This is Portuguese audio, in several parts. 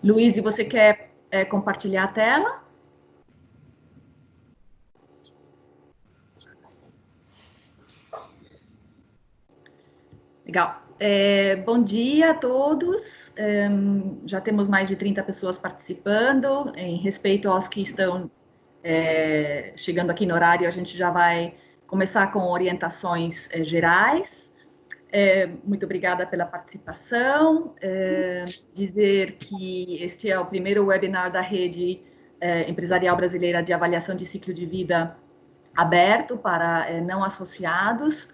Luiz, você quer compartilhar a tela? Legal. Bom dia a todos. Já temos mais de 30 pessoas participando. Em respeito aos que estão chegando aqui no horário, a gente já vai começar com orientações gerais. Muito obrigada pela participação. Dizer que este é o primeiro webinar da Rede Empresarial Brasileira de Avaliação de Ciclo de Vida aberto para não associados.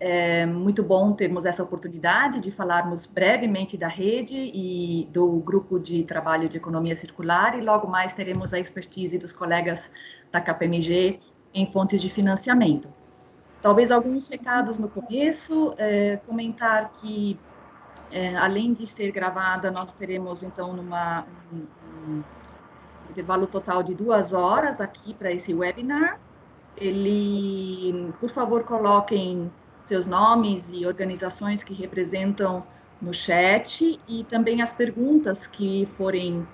É muito bom termos essa oportunidade de falarmos brevemente da rede e do grupo de trabalho de economia circular, e logo mais teremos a expertise dos colegas da KPMG em fontes de financiamento. Talvez alguns recados no começo, comentar que, além de ser gravada, nós teremos, então, um intervalo total de 2 horas aqui para esse webinar. Por favor, coloquem seus nomes e organizações que representam no chat, e também as perguntas que forem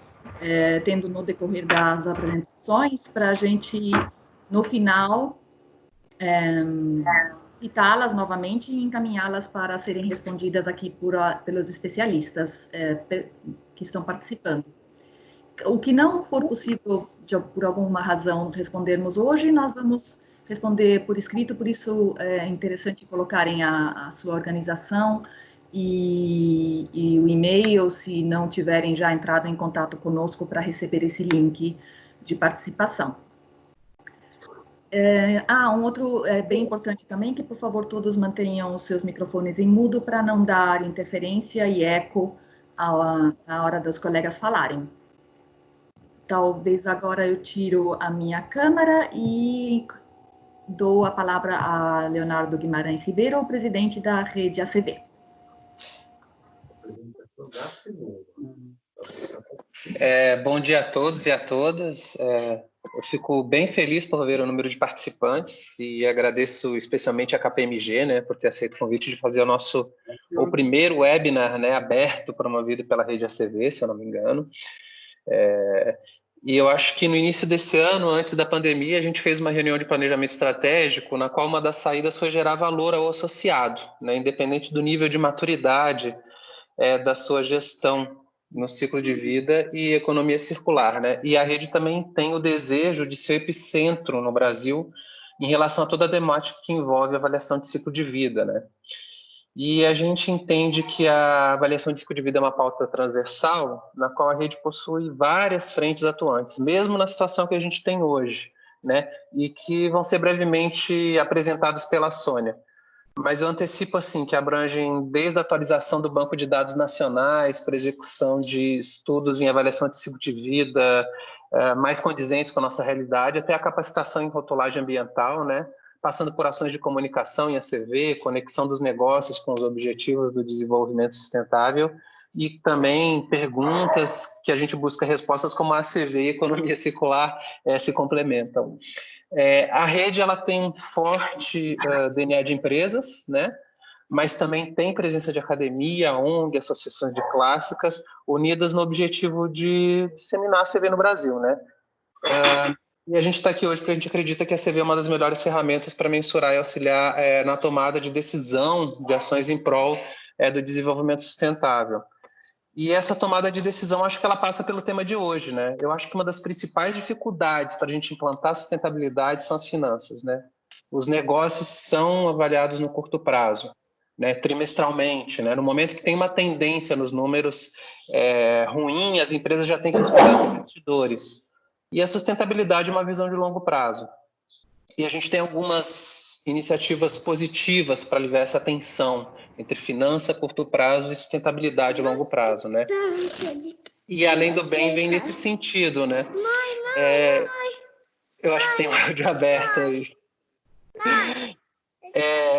tendo no decorrer das apresentações, para a gente, no final, citá-las novamente e encaminhá-las para serem respondidas aqui pelos especialistas que estão participando. O que não for possível, por alguma razão, respondermos hoje, nós vamos responder por escrito, por isso é interessante colocarem a sua organização e o e-mail, se não tiverem já entrado em contato conosco para receber esse link de participação. Um outro bem importante também, que por favor todos mantenham os seus microfones em mudo para não dar interferência e eco na hora dos colegas falarem. Talvez agora eu tiro a minha câmera e dou a palavra a Leonardo Guimarães Ribeiro, o presidente da Rede ACV. Bom dia a todos e a todas. Eu fico bem feliz por ver o número de participantes e agradeço especialmente a KPMG, né, por ter aceito o convite de fazer o primeiro webinar, né, aberto, promovido pela Rede ACV, se eu não me engano. E eu acho que no início desse ano, antes da pandemia, a gente fez uma reunião de planejamento estratégico, na qual uma das saídas foi gerar valor ao associado, né, independente do nível de maturidade da sua gestão no ciclo de vida e economia circular, né? E a rede também tem o desejo de ser epicentro no Brasil em relação a toda a temática que envolve a avaliação de ciclo de vida, né? E a gente entende que a avaliação de ciclo de vida é uma pauta transversal, na qual a rede possui várias frentes atuantes, mesmo na situação que a gente tem hoje, né? E que vão ser brevemente apresentadas pela Sônia. Mas eu antecipo assim que abrangem desde a atualização do banco de dados nacionais para execução de estudos em avaliação de ciclo de vida mais condizentes com a nossa realidade, até a capacitação em rotulagem ambiental, né? Passando por ações de comunicação em ACV, conexão dos negócios com os objetivos do desenvolvimento sustentável, e também perguntas que a gente busca respostas como a ACV e economia circular se complementam. A rede ela tem um forte DNA de empresas, né? Mas também tem presença de academia, ONG, associações de clássicas, unidas no objetivo de disseminar a CV no Brasil, né? E a gente está aqui hoje porque a gente acredita que a CV é uma das melhores ferramentas para mensurar e auxiliar na tomada de decisão de ações em prol do desenvolvimento sustentável. E essa tomada de decisão, acho que ela passa pelo tema de hoje, né? Eu acho que uma das principais dificuldades para a gente implantar a sustentabilidade são as finanças, né? Os negócios são avaliados no curto prazo, né? Trimestralmente, né? No momento que tem uma tendência nos números ruim, as empresas já têm que esperar os investidores. E a sustentabilidade é uma visão de longo prazo. E a gente tem algumas iniciativas positivas para aliviar essa tensão entre finança, curto prazo e sustentabilidade a longo prazo, né? E além do bem, vem nesse sentido, né? Eu acho que tem um áudio aberto aí.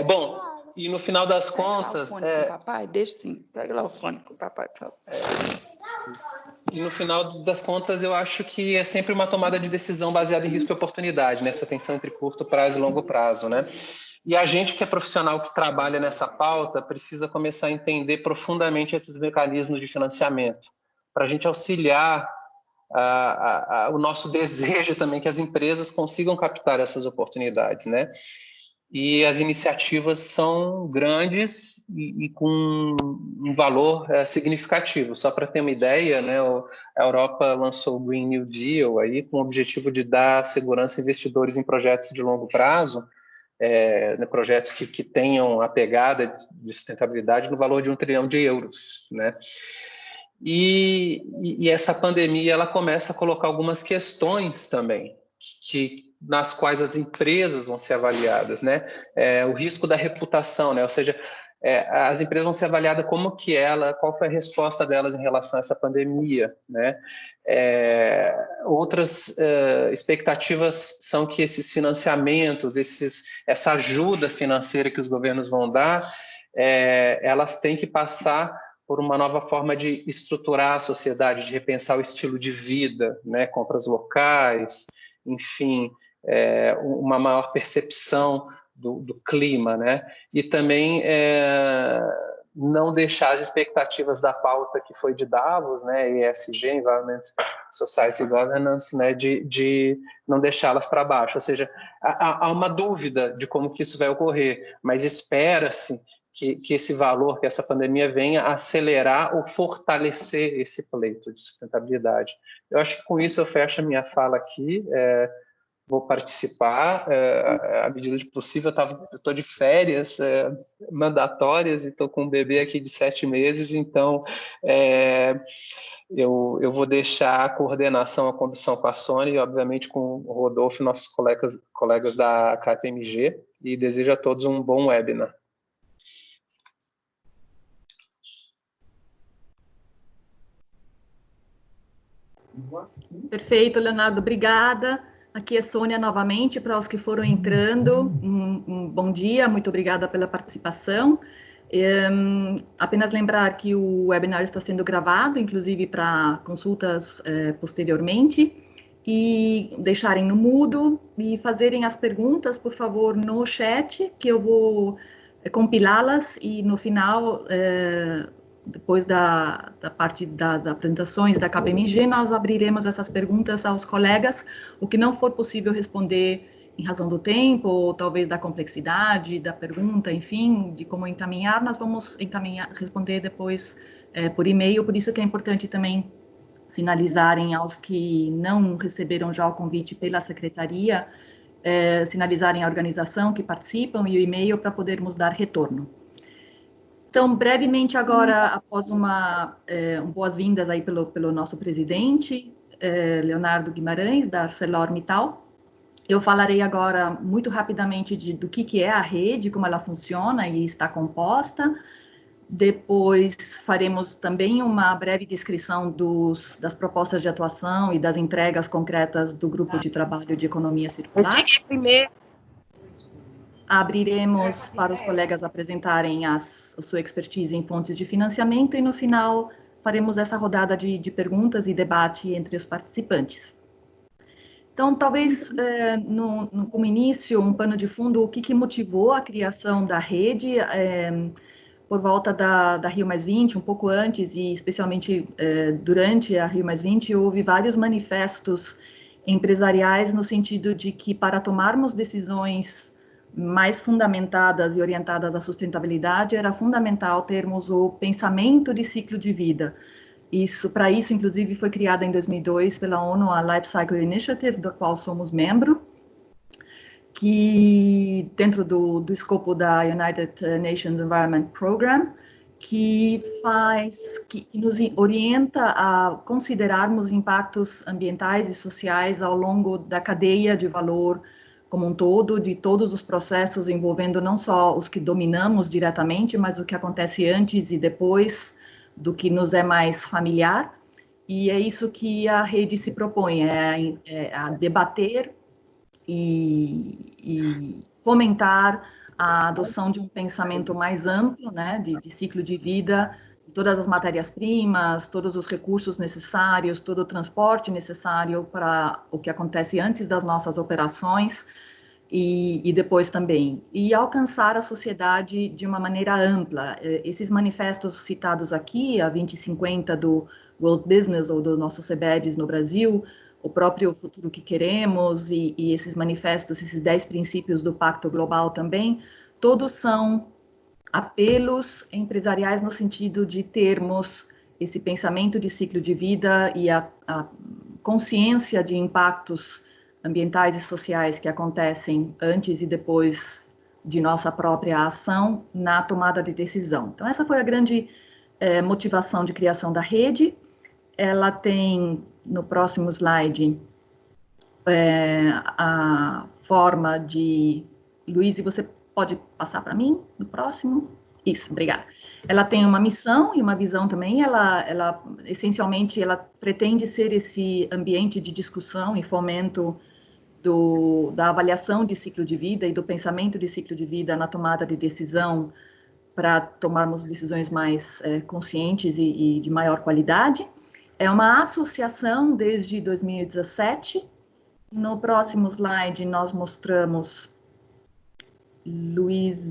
Bom, e no final das contas... Papai, deixa sim. Pega lá o fone com o papai, por favor. E no final das contas, eu acho que é sempre uma tomada de decisão baseada em risco e oportunidade, nessa tensão entre curto prazo e longo prazo, né? E a gente que é profissional que trabalha nessa pauta precisa começar a entender profundamente esses mecanismos de financiamento, para a gente auxiliar o nosso desejo também que as empresas consigam captar essas oportunidades, né? E as iniciativas são grandes e com um valor significativo. Só para ter uma ideia, né, a Europa lançou o Green New Deal aí, com o objetivo de dar segurança a investidores em projetos de longo prazo, né, projetos que tenham a pegada de sustentabilidade no valor de 1 trilhão de euros, né? E essa pandemia ela começa a colocar algumas questões também, nas quais as empresas vão ser avaliadas, né? O risco da reputação, né? Ou seja, as empresas vão ser avaliadas qual foi a resposta delas em relação a essa pandemia, né? Outras expectativas são que esses financiamentos, essa ajuda financeira que os governos vão dar, elas têm que passar por uma nova forma de estruturar a sociedade, de repensar o estilo de vida, né? Compras locais, enfim, uma maior percepção do clima, né? E também não deixar as expectativas da pauta que foi de Davos, né? ESG, Environment, Society Governance, né? De não deixá-las para baixo. Ou seja, há uma dúvida de como que isso vai ocorrer, mas espera-se que esse valor, que essa pandemia venha acelerar ou fortalecer esse pleito de sustentabilidade. Eu acho que com isso eu fecho a minha fala aqui, vou participar, à medida do possível. Eu estou de férias mandatórias e estou com um bebê aqui de 7 meses, então eu vou deixar a coordenação, a condução com a Sônia e, obviamente, com o Rodolfo, nossos colegas da KPMG, e desejo a todos um bom webinar. Perfeito, Leonardo, obrigada. Aqui é Sônia novamente, para os que foram entrando, um bom dia, muito obrigada pela participação. Apenas lembrar que o webinar está sendo gravado, inclusive para consultas posteriormente, e deixarem no mudo e fazerem as perguntas, por favor, no chat, que eu vou compilá-las e no final... depois da parte das apresentações da KPMG, nós abriremos essas perguntas aos colegas. O que não for possível responder em razão do tempo, ou talvez da complexidade da pergunta, enfim, de como encaminhar, nós vamos responder depois por e-mail. Por isso que é importante também sinalizarem aos que não receberam já o convite pela secretaria, sinalizarem a organização que participam e o e-mail para podermos dar retorno. Então, brevemente agora, após boas-vindas aí pelo nosso presidente, Leonardo Guimarães, da ArcelorMittal, eu falarei agora muito rapidamente do que é a rede, como ela funciona e está composta. Depois faremos também uma breve descrição das propostas de atuação e das entregas concretas do Grupo de Trabalho de Economia Circular. Abriremos para os colegas apresentarem a sua expertise em fontes de financiamento e, no final, faremos essa rodada de perguntas e debate entre os participantes. Então, talvez, como início, um pano de fundo, o que motivou a criação da rede por volta da Rio+20, um pouco antes e especialmente durante a Rio+20, houve vários manifestos empresariais no sentido de que, para tomarmos decisões mais fundamentadas e orientadas à sustentabilidade, era fundamental termos o pensamento de ciclo de vida. Para isso, inclusive, foi criada em 2002 pela ONU a Life Cycle Initiative, da qual somos membro, que dentro do escopo da United Nations Environment Program, que nos orienta a considerarmos impactos ambientais e sociais ao longo da cadeia de valor como um todo, de todos os processos envolvendo não só os que dominamos diretamente, mas o que acontece antes e depois do que nos é mais familiar. E é isso que a rede se propõe, a debater e fomentar a adoção de um pensamento mais amplo, né, de ciclo de vida, todas as matérias-primas, todos os recursos necessários, todo o transporte necessário para o que acontece antes das nossas operações, e depois também, e alcançar a sociedade de uma maneira ampla. Esses manifestos citados aqui, a 2050 do World Business ou do nosso CBEDS no Brasil, o próprio Futuro que Queremos e esses manifestos, esses 10 princípios do Pacto Global também, todos são apelos empresariais no sentido de termos esse pensamento de ciclo de vida e a consciência de impactos ambientais e sociais que acontecem antes e depois de nossa própria ação na tomada de decisão. Então, essa foi a grande motivação de criação da rede. Ela tem, no próximo slide, a forma de... Luiz, você pode passar para mim, no próximo? Isso, obrigada. Ela tem uma missão e uma visão também, ela essencialmente, ela pretende ser esse ambiente de discussão e fomento da avaliação de ciclo de vida e do pensamento de ciclo de vida na tomada de decisão para tomarmos decisões mais conscientes e de maior qualidade. É uma associação desde 2017. No próximo slide, nós mostramos... Luiz,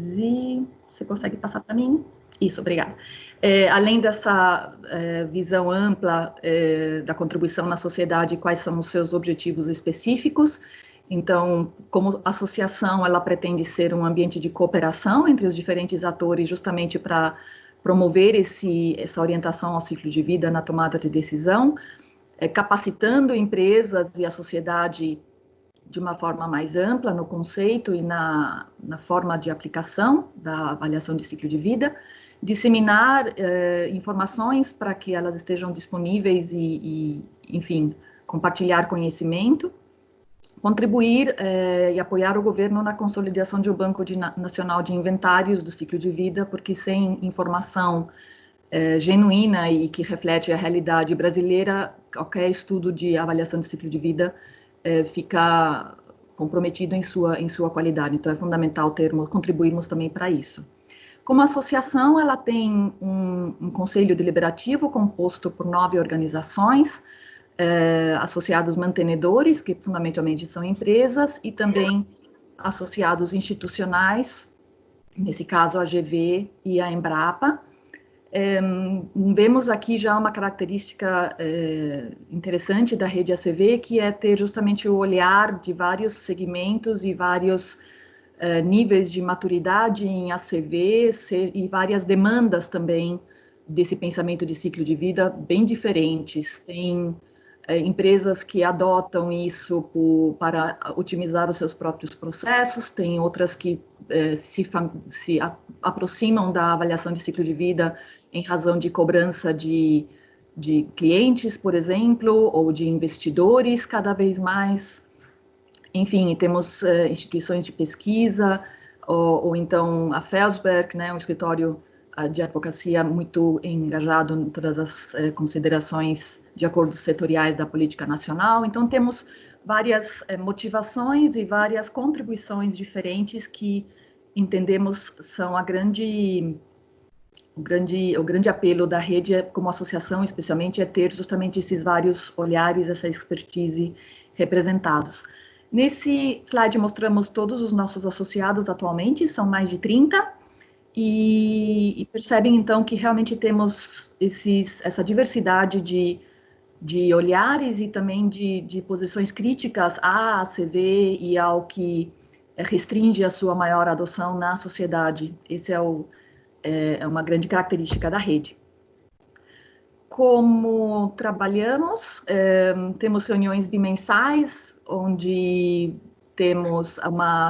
você consegue passar para mim? Isso, obrigada. Além dessa visão ampla da contribuição na sociedade, quais são os seus objetivos específicos? Então, como associação, ela pretende ser um ambiente de cooperação entre os diferentes atores, justamente para promover essa orientação ao ciclo de vida na tomada de decisão, capacitando empresas e a sociedade de uma forma mais ampla no conceito e na forma de aplicação da avaliação de ciclo de vida, disseminar informações para que elas estejam disponíveis e, enfim, compartilhar conhecimento, contribuir e apoiar o governo na consolidação de um banco nacional de inventários do ciclo de vida, porque sem informação genuína e que reflete a realidade brasileira, qualquer estudo de avaliação de ciclo de vida fica comprometido em sua qualidade. Então, é fundamental contribuirmos também para isso. Como associação, ela tem um conselho deliberativo composto por 9 organizações, associados mantenedores, que fundamentalmente são empresas, e também associados institucionais, nesse caso a GV e a Embrapa. Vemos aqui já uma característica interessante da rede ACV, que é ter justamente o olhar de vários segmentos e vários níveis de maturidade em ACV e várias demandas também desse pensamento de ciclo de vida bem diferentes. Tem empresas que adotam isso para otimizar os seus próprios processos, tem outras que se aproximam da avaliação de ciclo de vida em razão de cobrança de clientes, por exemplo, ou de investidores cada vez mais. Enfim, temos instituições de pesquisa, ou então a Felsberg, né, um escritório de advocacia muito engajado em todas as considerações de acordos setoriais da política nacional. Então, temos várias motivações e várias contribuições diferentes que entendemos são o grande apelo da rede como associação, especialmente, é ter justamente esses vários olhares, essa expertise representados. Nesse slide mostramos todos os nossos associados atualmente, são mais de 30, e percebem então que realmente temos essa diversidade de olhares e também de posições críticas à ACV e ao que restringe a sua maior adoção na sociedade. Esse é uma grande característica da rede. Como trabalhamos, temos reuniões bimensais, onde temos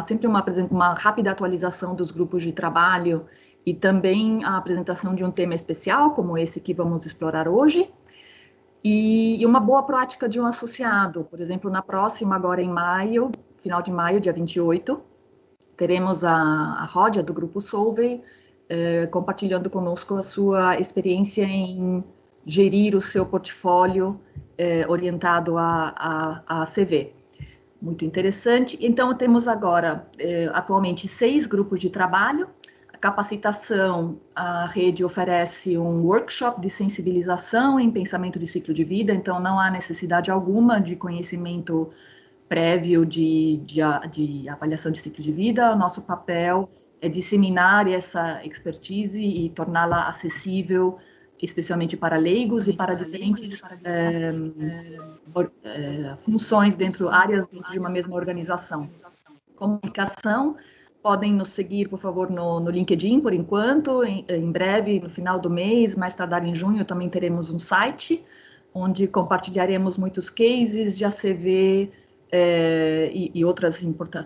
sempre uma rápida atualização dos grupos de trabalho e também a apresentação de um tema especial, como esse que vamos explorar hoje, e uma boa prática de um associado. Por exemplo, na próxima, agora em maio, final de maio, dia 28, teremos a Ródia, do Grupo Solvay, compartilhando conosco a sua experiência em gerir o seu portfólio orientado à ACV. Muito interessante. Então, temos agora, atualmente, 6 grupos de trabalho. A capacitação, a rede oferece um workshop de sensibilização em pensamento de ciclo de vida, então não há necessidade alguma de conhecimento prévio de avaliação de ciclo de vida. O nosso papel é disseminar essa expertise e torná-la acessível, especialmente para leigos e para diferentes funções áreas dentro de uma mesma organização. Comunicação, podem nos seguir, por favor, no LinkedIn, por enquanto. Em breve, no final do mês, mais tardar em junho, também teremos um site, onde compartilharemos muitos cases de ACV e outras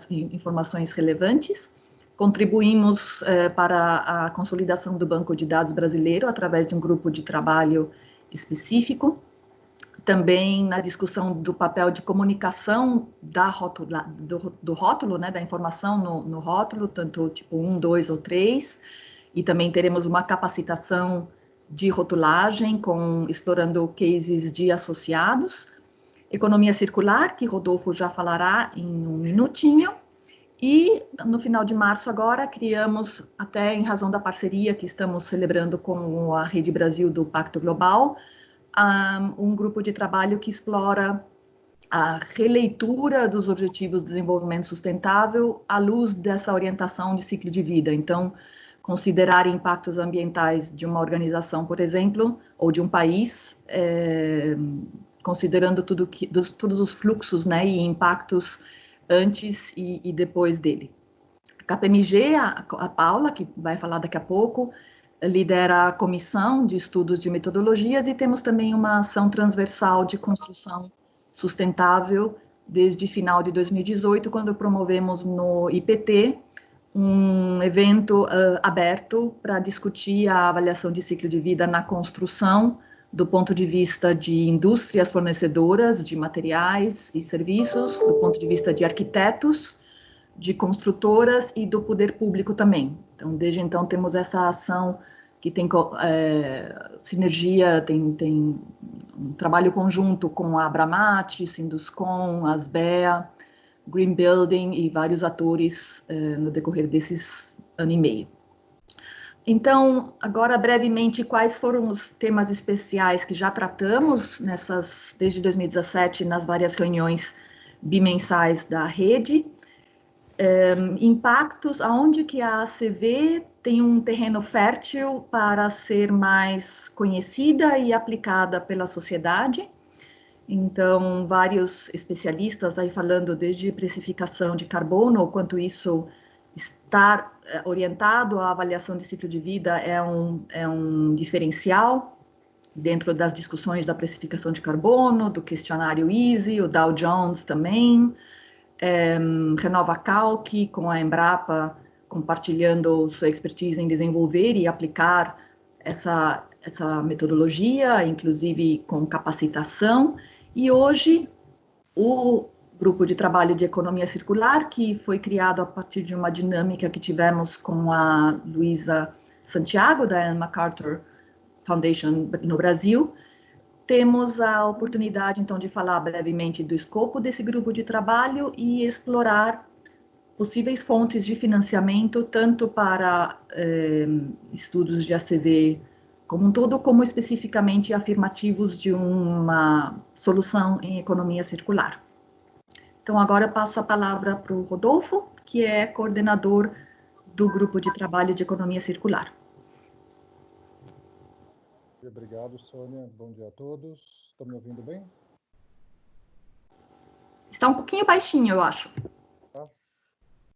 informações relevantes. Contribuímos para a consolidação do Banco de Dados brasileiro através de um grupo de trabalho específico. Também na discussão do papel de comunicação do rótulo, né, da informação no rótulo, tanto tipo 1, 2 ou 3. E também teremos uma capacitação de rotulagem, explorando cases de associados. Economia circular, que Rodolfo já falará em um minutinho. E no final de março agora, criamos, até em razão da parceria que estamos celebrando com a Rede Brasil do Pacto Global, um grupo de trabalho que explora a releitura dos Objetivos de Desenvolvimento Sustentável à luz dessa orientação de ciclo de vida. Então, considerar impactos ambientais de uma organização, por exemplo, ou de um país, considerando todos os fluxos, né, e impactos antes e depois dele. A KPMG, a Paula, que vai falar daqui a pouco, lidera a Comissão de Estudos de Metodologias e temos também uma ação transversal de construção sustentável desde final de 2018, quando promovemos no IPT um evento aberto para discutir a avaliação de ciclo de vida na construção, do ponto de vista de indústrias fornecedoras de materiais e serviços, do ponto de vista de arquitetos, de construtoras e do poder público também. Então, desde então, temos essa ação que tem sinergia, tem um trabalho conjunto com a Abramat, Sinduscon, Asbea, Green Building e vários atores no decorrer desses ano e meio. Então, agora, brevemente, quais foram os temas especiais que já tratamos desde 2017, nas várias reuniões bimensais da rede. Impactos, aonde que a ACV tem um terreno fértil para ser mais conhecida e aplicada pela sociedade. Então, vários especialistas aí falando desde precificação de carbono, o quanto isso estar orientado à avaliação de ciclo de vida é um diferencial dentro das discussões da precificação de carbono, do questionário EASY, o Dow Jones também, Renova Calc, com a Embrapa compartilhando sua expertise em desenvolver e aplicar essa metodologia, inclusive com capacitação. E hoje, o grupo de trabalho de economia circular, que foi criado a partir de uma dinâmica que tivemos com a Luísa Santiago, da Ellen MacArthur Foundation no Brasil. Temos a oportunidade, então, de falar brevemente do escopo desse grupo de trabalho e explorar possíveis fontes de financiamento, tanto para estudos de ACV como um todo, como especificamente afirmativos de uma solução em economia circular. Então, agora eu passo a palavra para o Rodolfo, que é coordenador do grupo de trabalho de economia circular. Obrigado, Sônia. Bom dia a todos. Estão me ouvindo bem? Está um pouquinho baixinho, eu acho. Tá.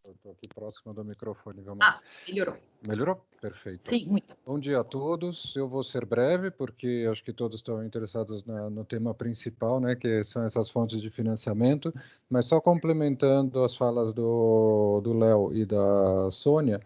Eu estou aqui próximo do microfone. Vamos lá. Melhorou. Melhorou? Perfeito. Sim, muito. Bom dia a todos. Eu vou ser breve, porque acho que todos estão interessados no tema principal, né, que são essas fontes de financiamento, mas só complementando as falas do Léo e da Sônia,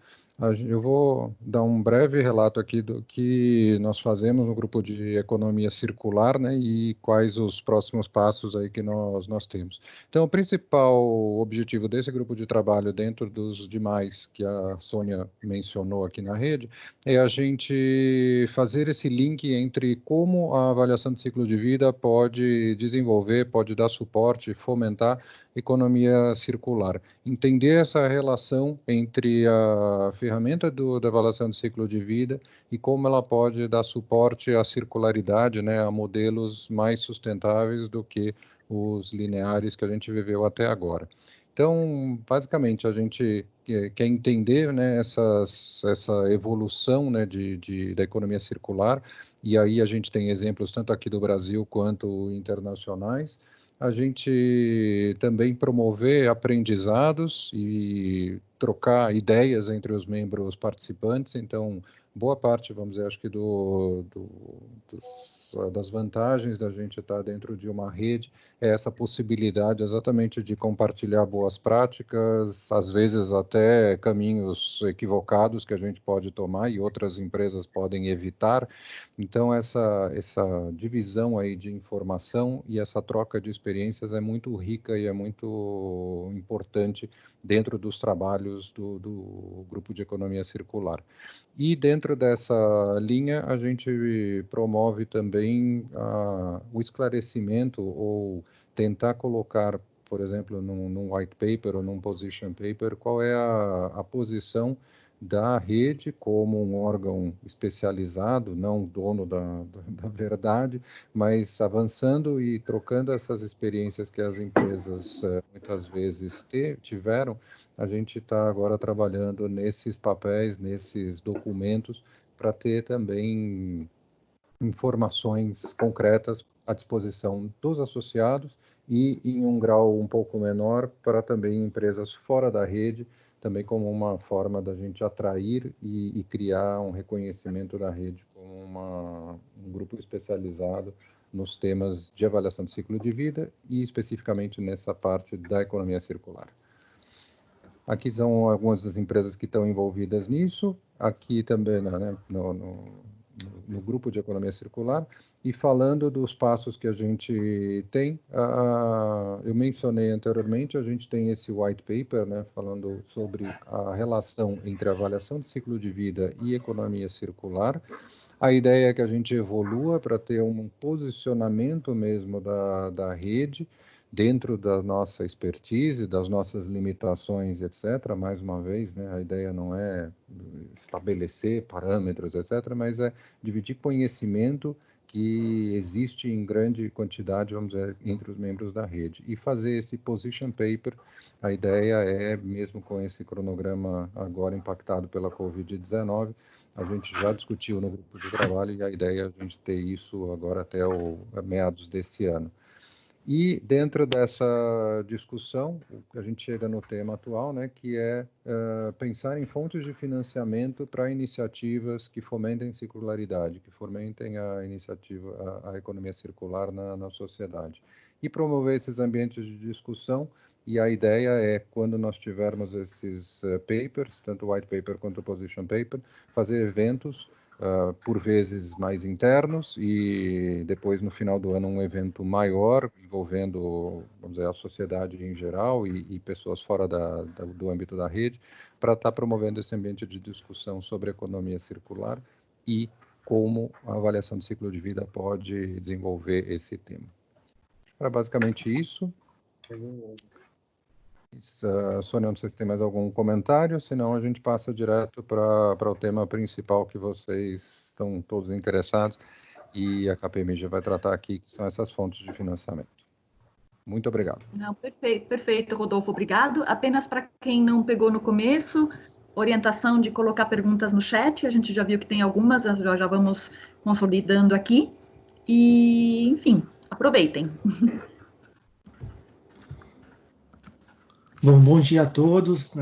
eu vou dar um breve relato aqui do que nós fazemos no grupo de economia circular, né, e quais os próximos passos aí que nós temos. Então, o principal objetivo desse grupo de trabalho, dentro dos demais que a Sônia mencionou aqui na rede, é a gente fazer esse link entre como a avaliação de ciclo de vida pode desenvolver, pode dar suporte, fomentar economia circular. Entender essa relação entre a ferramenta da avaliação de ciclo de vida e como ela pode dar suporte à circularidade, né, a modelos mais sustentáveis do que os lineares que a gente viveu até agora. Então, basicamente, a gente quer entender, né, essa evolução, né, da economia circular, e aí a gente tem exemplos tanto aqui do Brasil quanto internacionais. A gente também promover aprendizados e trocar ideias entre os membros participantes. Então, boa parte, vamos dizer, acho que das vantagens da gente estar dentro de uma rede é essa possibilidade exatamente de compartilhar boas práticas, às vezes até caminhos equivocados que a gente pode tomar e outras empresas podem evitar. Então, essa divisão aí de informação e essa troca de experiências é muito rica e é muito importante dentro dos trabalhos do Grupo de Economia Circular. E dentro dessa linha, a gente promove também o esclarecimento ou tentar colocar, por exemplo, num white paper ou num position paper, qual é a posição da rede como um órgão especializado, não dono da verdade, mas avançando e trocando essas experiências que as empresas muitas vezes tiveram. A gente está agora trabalhando nesses papéis, nesses documentos, para ter também informações concretas à disposição dos associados e em um grau um pouco menor para também empresas fora da rede, também como uma forma da gente atrair e criar um reconhecimento da rede como um grupo especializado nos temas de avaliação de ciclo de vida e especificamente nessa parte da economia circular. Aqui são algumas das empresas que estão envolvidas nisso, aqui também, né, no grupo de economia circular, e falando dos passos que a gente tem, eu mencionei anteriormente, a gente tem esse white paper, né, falando sobre a relação entre avaliação de ciclo de vida e economia circular. A ideia é que a gente evolua para ter um posicionamento mesmo da rede, dentro da nossa expertise, das nossas limitações, etc. Mais uma vez, né, a ideia não é estabelecer parâmetros, etc., mas é dividir conhecimento que existe em grande quantidade, vamos dizer, entre os membros da rede. E fazer esse position paper, a ideia é, mesmo com esse cronograma agora impactado pela Covid-19, a gente já discutiu no grupo de trabalho e a ideia é a gente ter isso agora até meados desse ano. E dentro dessa discussão, a gente chega no tema atual, né, que é pensar em fontes de financiamento para iniciativas que fomentem circularidade, que fomentem a economia circular na sociedade. E promover esses ambientes de discussão, e a ideia é, quando nós tivermos esses papers, tanto o white paper quanto o position paper, fazer eventos por vezes mais internos e depois no final do ano um evento maior envolvendo, vamos dizer, a sociedade em geral e pessoas fora do âmbito da rede para estar promovendo esse ambiente de discussão sobre economia circular e como a avaliação de ciclo de vida pode desenvolver esse tema. Era basicamente isso. Sônia, não sei se tem mais algum comentário, senão a gente passa direto para o tema principal que vocês estão todos interessados e a KPMG vai tratar aqui, que são essas fontes de financiamento. Muito obrigado. Não, perfeito, Rodolfo, obrigado. Apenas para quem não pegou no começo, orientação de colocar perguntas no chat, a gente já viu que tem algumas, já vamos consolidando aqui, e, enfim, aproveitem. Bom dia a todos.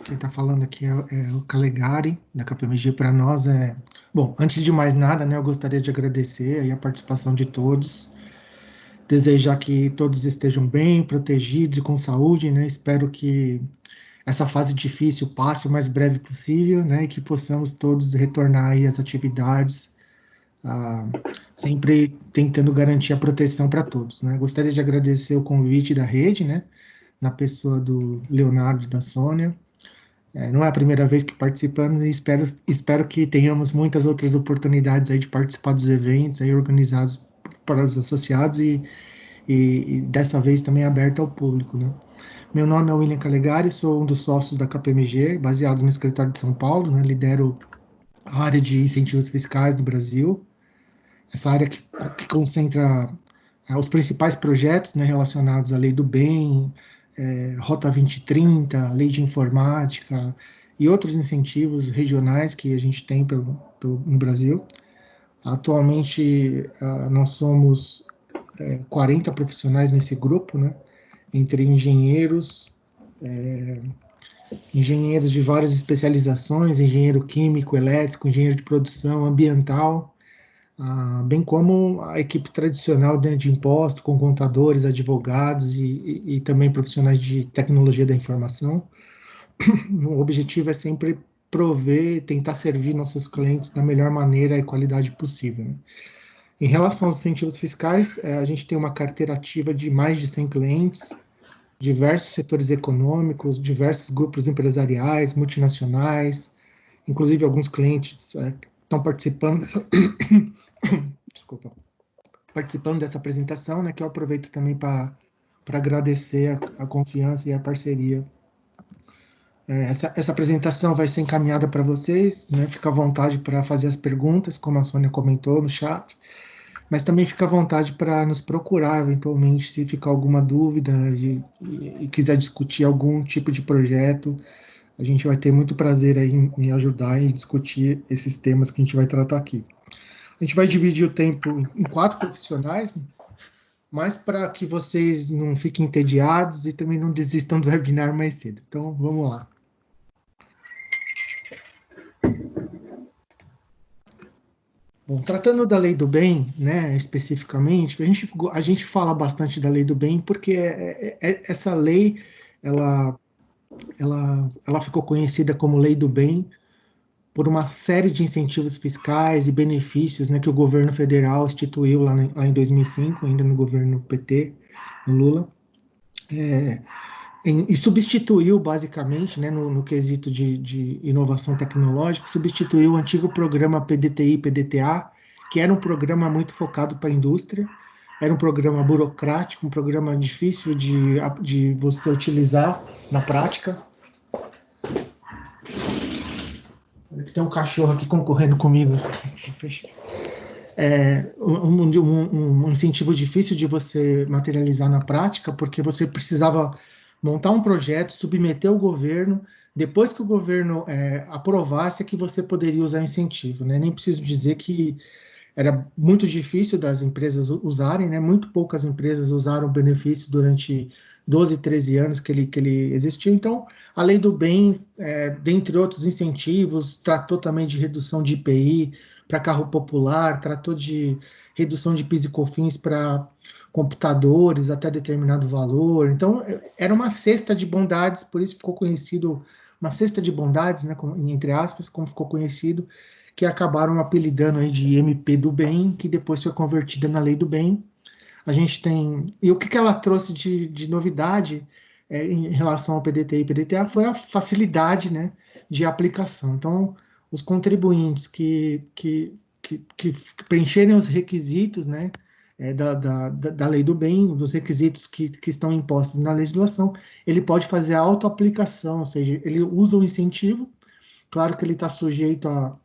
Quem está falando aqui é o Calegari, da KPMG. Para nós Bom, antes de mais nada, né, eu gostaria de agradecer aí a participação de todos, desejar que todos estejam bem, protegidos e com saúde, né? Espero que essa fase difícil passe o mais breve possível, né? E que possamos todos retornar aí às atividades, sempre tentando garantir a proteção para todos, né? Gostaria de agradecer o convite da rede, né? Na pessoa do Leonardo e da Sônia. Não é a primeira vez que participamos e espero que tenhamos muitas outras oportunidades aí de participar dos eventos aí organizados para os associados e dessa vez também aberto ao público, né? Meu nome é William Calegari, sou um dos sócios da KPMG, baseados no escritório de São Paulo, né? Lidero a área de incentivos fiscais do Brasil, essa área que concentra os principais projetos, né, relacionados à Lei do Bem, Rota 2030, Lei de Informática e outros incentivos regionais que a gente tem no Brasil. Atualmente, nós somos 40 profissionais nesse grupo, né, entre engenheiros de várias especializações, engenheiro químico, elétrico, engenheiro de produção, ambiental, bem como a equipe tradicional dentro de imposto, com contadores, advogados e também profissionais de tecnologia da informação. O objetivo é sempre prover, tentar servir nossos clientes da melhor maneira e qualidade possível, né? Em relação aos incentivos fiscais, a gente tem uma carteira ativa de mais de 100 clientes, diversos setores econômicos, diversos grupos empresariais, multinacionais, inclusive alguns clientes estão participando desculpa, participando dessa apresentação, né, que eu aproveito também para agradecer a confiança e a parceria. Essa apresentação vai ser encaminhada para vocês, né, fica à vontade para fazer as perguntas, como a Sônia comentou no chat, mas também fica à vontade para nos procurar, eventualmente, se ficar alguma dúvida e quiser discutir algum tipo de projeto. A gente vai ter muito prazer aí em ajudar e discutir esses temas que a gente vai tratar aqui. A gente vai dividir o tempo em 4 profissionais, né? Mas para que vocês não fiquem entediados e também não desistam do webinar mais cedo. Então, vamos lá. Bom, tratando da Lei do Bem, né, especificamente, a gente fala bastante da Lei do Bem porque essa lei, ela ficou conhecida como Lei do Bem por uma série de incentivos fiscais e benefícios, né, que o governo federal instituiu lá em 2005, ainda no governo PT, no Lula, e substituiu, basicamente, né, no quesito de inovação tecnológica, substituiu o antigo programa PDTI, PDTA, que era um programa muito focado para a indústria, era um programa burocrático, um programa difícil de você utilizar na prática. Tem um cachorro aqui concorrendo comigo. Um incentivo difícil de você materializar na prática, porque você precisava montar um projeto, submeter ao governo, depois que o governo aprovasse é que você poderia usar incentivo, né? Nem preciso dizer que era muito difícil das empresas usarem, né? Muito poucas empresas usaram o benefício durante 12, 13 anos que ele existiu. Então, a Lei do Bem, dentre outros incentivos, tratou também de redução de IPI para carro popular, tratou de redução de PIS e COFINS para computadores até determinado valor. Então, era uma cesta de bondades, por isso ficou conhecido, uma cesta de bondades, né, entre aspas, como ficou conhecido, que acabaram apelidando aí de MP do Bem, que depois foi convertida na Lei do Bem. A gente tem... E o que ela trouxe de novidade em relação ao PDT e PDTA foi a facilidade, né, de aplicação. Então, os contribuintes que preencherem os requisitos, né, da Lei do Bem, dos requisitos que estão impostos na legislação, ele pode fazer a autoaplicação, ou seja, ele usa o incentivo, claro que ele está sujeito a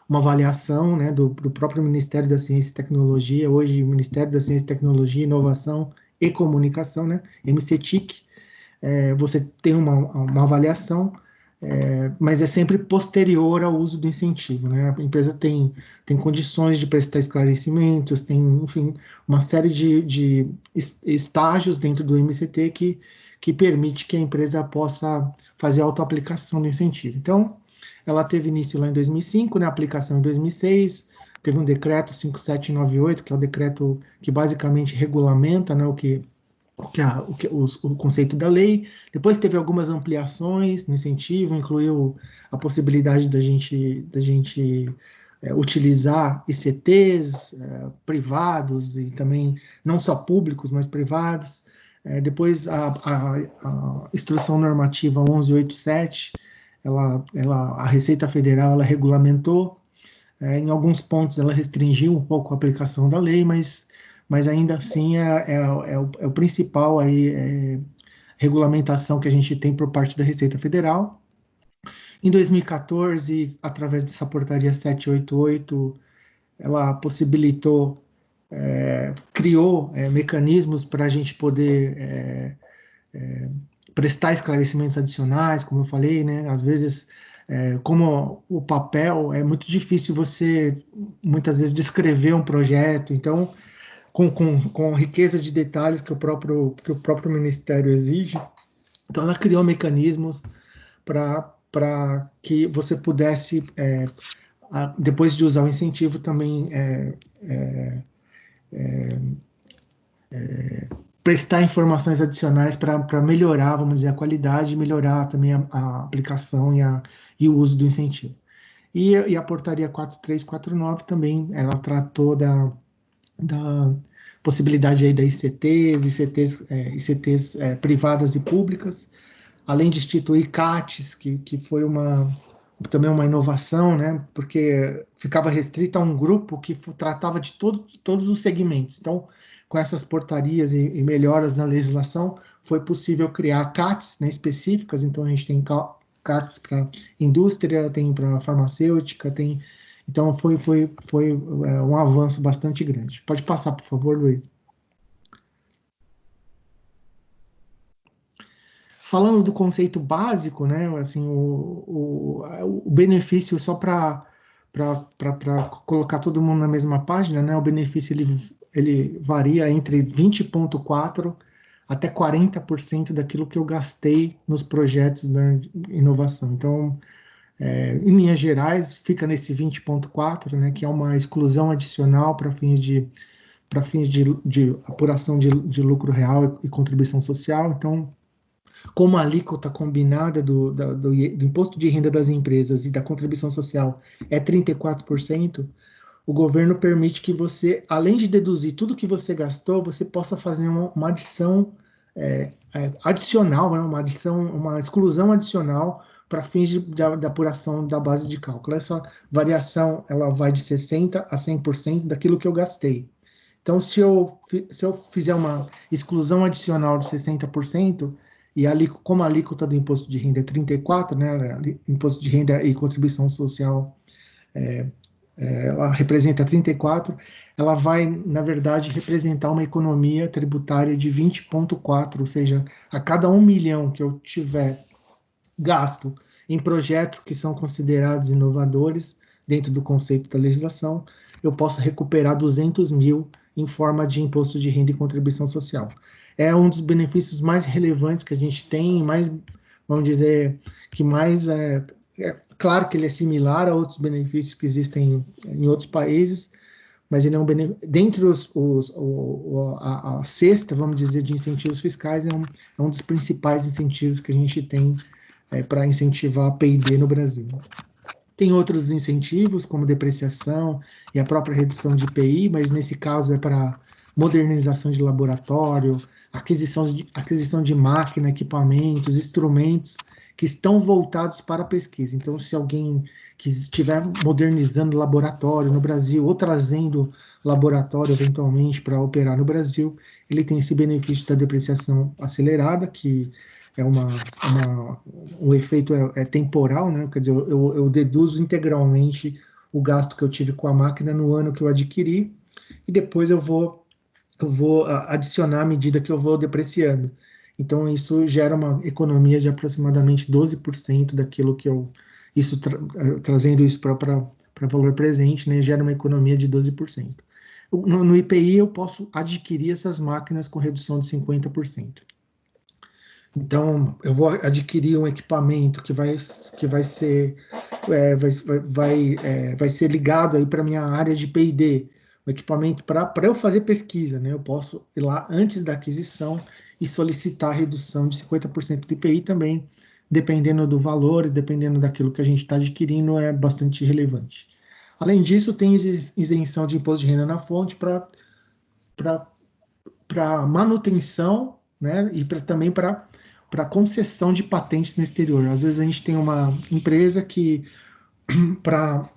uma avaliação, né, do próprio Ministério da Ciência e Tecnologia, hoje o Ministério da Ciência e Tecnologia, Inovação e Comunicação, né, MCTIC, você tem uma avaliação, mas é sempre posterior ao uso do incentivo, né? A empresa tem condições de prestar esclarecimentos, tem, enfim, uma série de estágios dentro do MCT que permite que a empresa possa fazer a autoaplicação do incentivo. Então, ela teve início lá em 2005, né, a aplicação em 2006, teve um decreto 5798, que é o decreto que basicamente regulamenta, né, o conceito da lei. Depois teve algumas ampliações no incentivo, incluiu a possibilidade da gente utilizar ICTs privados e também não só públicos, mas privados. Depois a instrução normativa 1187, a Receita Federal ela regulamentou, em alguns pontos ela restringiu um pouco a aplicação da lei, mas ainda assim é o principal aí, regulamentação que a gente tem por parte da Receita Federal. Em 2014, através dessa portaria 788, ela possibilitou criou mecanismos para a gente poder prestar esclarecimentos adicionais, como eu falei, né? Às vezes, como o papel, é muito difícil você, muitas vezes, descrever um projeto, então, com riqueza de detalhes que o próprio Ministério exige, então ela criou mecanismos para que você pudesse, depois de usar o incentivo, também prestar informações adicionais para melhorar, vamos dizer, a qualidade e melhorar também a aplicação e o uso do incentivo. E a portaria 4349 também, ela tratou da possibilidade aí da ICTs privadas e públicas, além de instituir CATs, que foi também uma inovação, né, porque ficava restrita a um grupo que tratava de todos os segmentos. Então, com essas portarias e melhoras na legislação, foi possível criar CATs, né, específicas. Então, a gente tem CATs para indústria, tem para farmacêutica, então foi um avanço bastante grande. Pode passar, por favor, Luiz. Falando do conceito básico, né, assim, o benefício, só para colocar todo mundo na mesma página, né, o benefício ele varia entre 20,4% até 40% daquilo que eu gastei nos projetos da inovação. Então, em linhas gerais, fica nesse 20,4%, né, que é uma exclusão adicional para fins de apuração de lucro real e contribuição social. Então, como a alíquota combinada do imposto de renda das empresas e da contribuição social é 34%, o governo permite que você, além de deduzir tudo que você gastou, você possa fazer uma adição adicional, né, uma exclusão adicional para fins de apuração da base de cálculo. Essa variação ela vai de 60% a 100% daquilo que eu gastei. Então, se eu fizer uma exclusão adicional de 60%, como a alíquota do imposto de renda é 34%, né, imposto de renda e contribuição social ela representa 34%, ela vai, na verdade, representar uma economia tributária de 20,4%, ou seja, a cada 1 milhão que eu tiver gasto em projetos que são considerados inovadores dentro do conceito da legislação, eu posso recuperar 200 mil em forma de imposto de renda e contribuição social. É um dos benefícios mais relevantes que a gente tem, mais, vamos dizer, que mais claro que ele é similar a outros benefícios que existem em outros países, mas ele é dentre a cesta, vamos dizer, de incentivos fiscais, é um dos principais incentivos que a gente tem para incentivar a P&D no Brasil. Tem outros incentivos, como depreciação e a própria redução de IPI, mas nesse caso é para modernização de laboratório, aquisição de máquina, equipamentos, instrumentos que estão voltados para a pesquisa. Então, se alguém que estiver modernizando laboratório no Brasil ou trazendo laboratório eventualmente para operar no Brasil, ele tem esse benefício da depreciação acelerada, que é o efeito é temporal, né? Quer dizer, eu deduzo integralmente o gasto que eu tive com a máquina no ano que eu adquiri, e depois eu vou adicionar à medida que eu vou depreciando. Então, isso gera uma economia de aproximadamente 12% daquilo que trazendo isso para valor presente, né, gera uma economia de 12%. No IPI, eu posso adquirir essas máquinas com redução de 50%. Então, eu vou adquirir um equipamento que vai ser ligado aí para a minha área de P&D, um equipamento para eu fazer pesquisa, né? Eu posso ir lá antes da aquisição e solicitar a redução de 50% do IPI também, dependendo do valor e dependendo daquilo que a gente está adquirindo, é bastante relevante. Além disso, tem isenção de imposto de renda na fonte para manutenção, né? E também para concessão de patentes no exterior. Às vezes a gente tem uma empresa que, para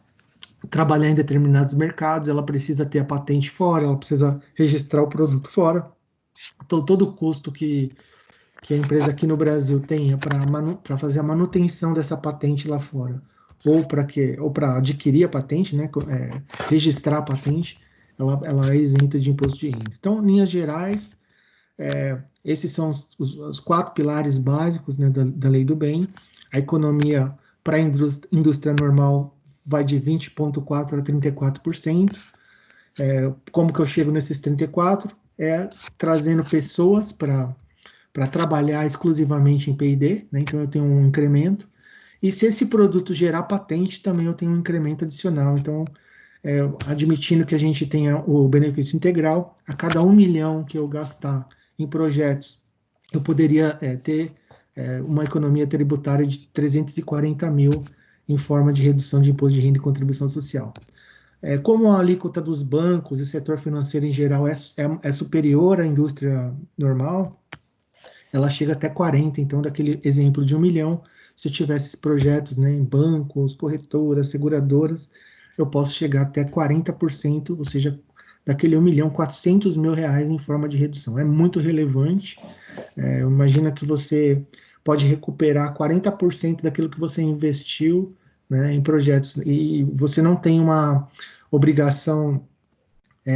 trabalhar em determinados mercados, ela precisa ter a patente fora, ela precisa registrar o produto fora. Então, todo o custo que a empresa aqui no Brasil tenha para fazer a manutenção dessa patente lá fora, ou para adquirir a patente, né, registrar a patente, ela é isenta de imposto de renda. Então, em linhas gerais, esses são os 4 pilares básicos, né, da lei do bem. A economia para a indústria normal vai de 20,4% a 34%. Como que eu chego nesses 34%? Trazendo pessoas para trabalhar exclusivamente em P&D, né? Então eu tenho um incremento. E se esse produto gerar patente, também eu tenho um incremento adicional. Então, admitindo que a gente tenha o benefício integral, a cada 1 milhão que eu gastar em projetos, eu poderia ter uma economia tributária de 340 mil em forma de redução de imposto de renda e contribuição social. Como a alíquota dos bancos e setor financeiro em geral é superior à indústria normal, ela chega até 40%. Então, daquele exemplo de 1 milhão, se eu tivesse esses projetos, né, em bancos, corretoras, seguradoras, eu posso chegar até 40%, ou seja, daquele 1 milhão, 400 mil reais em forma de redução. É muito relevante. Imagina que você pode recuperar 40% daquilo que você investiu, né, em projetos, e você não tem uma obrigação,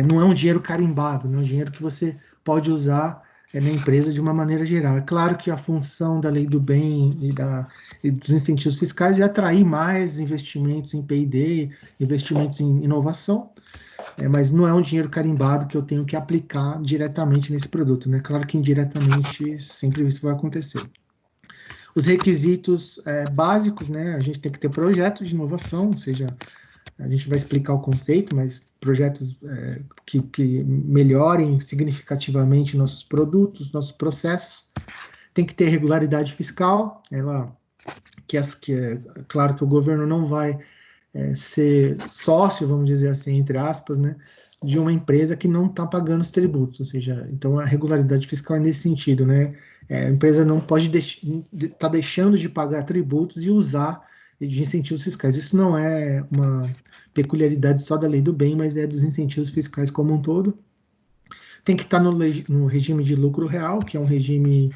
não é um dinheiro carimbado, não é um dinheiro que você pode usar na empresa de uma maneira geral. É claro que a função da lei do bem e dos incentivos fiscais é atrair mais investimentos em P&D, investimentos em inovação, mas não é um dinheiro carimbado que eu tenho que aplicar diretamente nesse produto, né? Claro que indiretamente sempre isso vai acontecer. Os requisitos básicos, né? A gente tem que ter projetos de inovação, ou seja, a gente vai explicar o conceito, mas projetos que melhorem significativamente nossos produtos, nossos processos. Tem que ter regularidade fiscal, claro que o governo não vai ser sócio, vamos dizer assim, entre aspas, né, de uma empresa que não está pagando os tributos, ou seja, então a regularidade fiscal é nesse sentido, né, a empresa não pode estar deixando de pagar tributos e usar de incentivos fiscais. Isso não é uma peculiaridade só da lei do bem, mas é dos incentivos fiscais como um todo. Tem que estar no regime de lucro real, que é um regime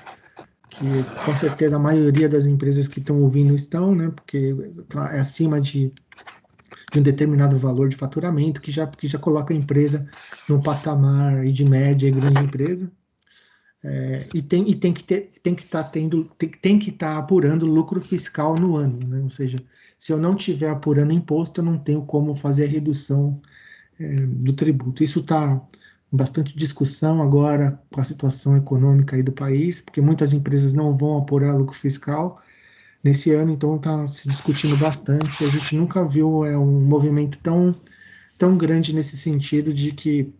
que com certeza a maioria das empresas que estão ouvindo estão, né, porque é acima de um determinado valor de faturamento, que já coloca a empresa num patamar de média e grande empresa. E tem que estar apurando lucro fiscal no ano, né? Ou seja, se eu não estiver apurando imposto, eu não tenho como fazer a redução do tributo. Isso está em bastante discussão agora com a situação econômica aí do país, porque muitas empresas não vão apurar lucro fiscal nesse ano, então está se discutindo bastante. A gente nunca viu um movimento tão grande nesse sentido de que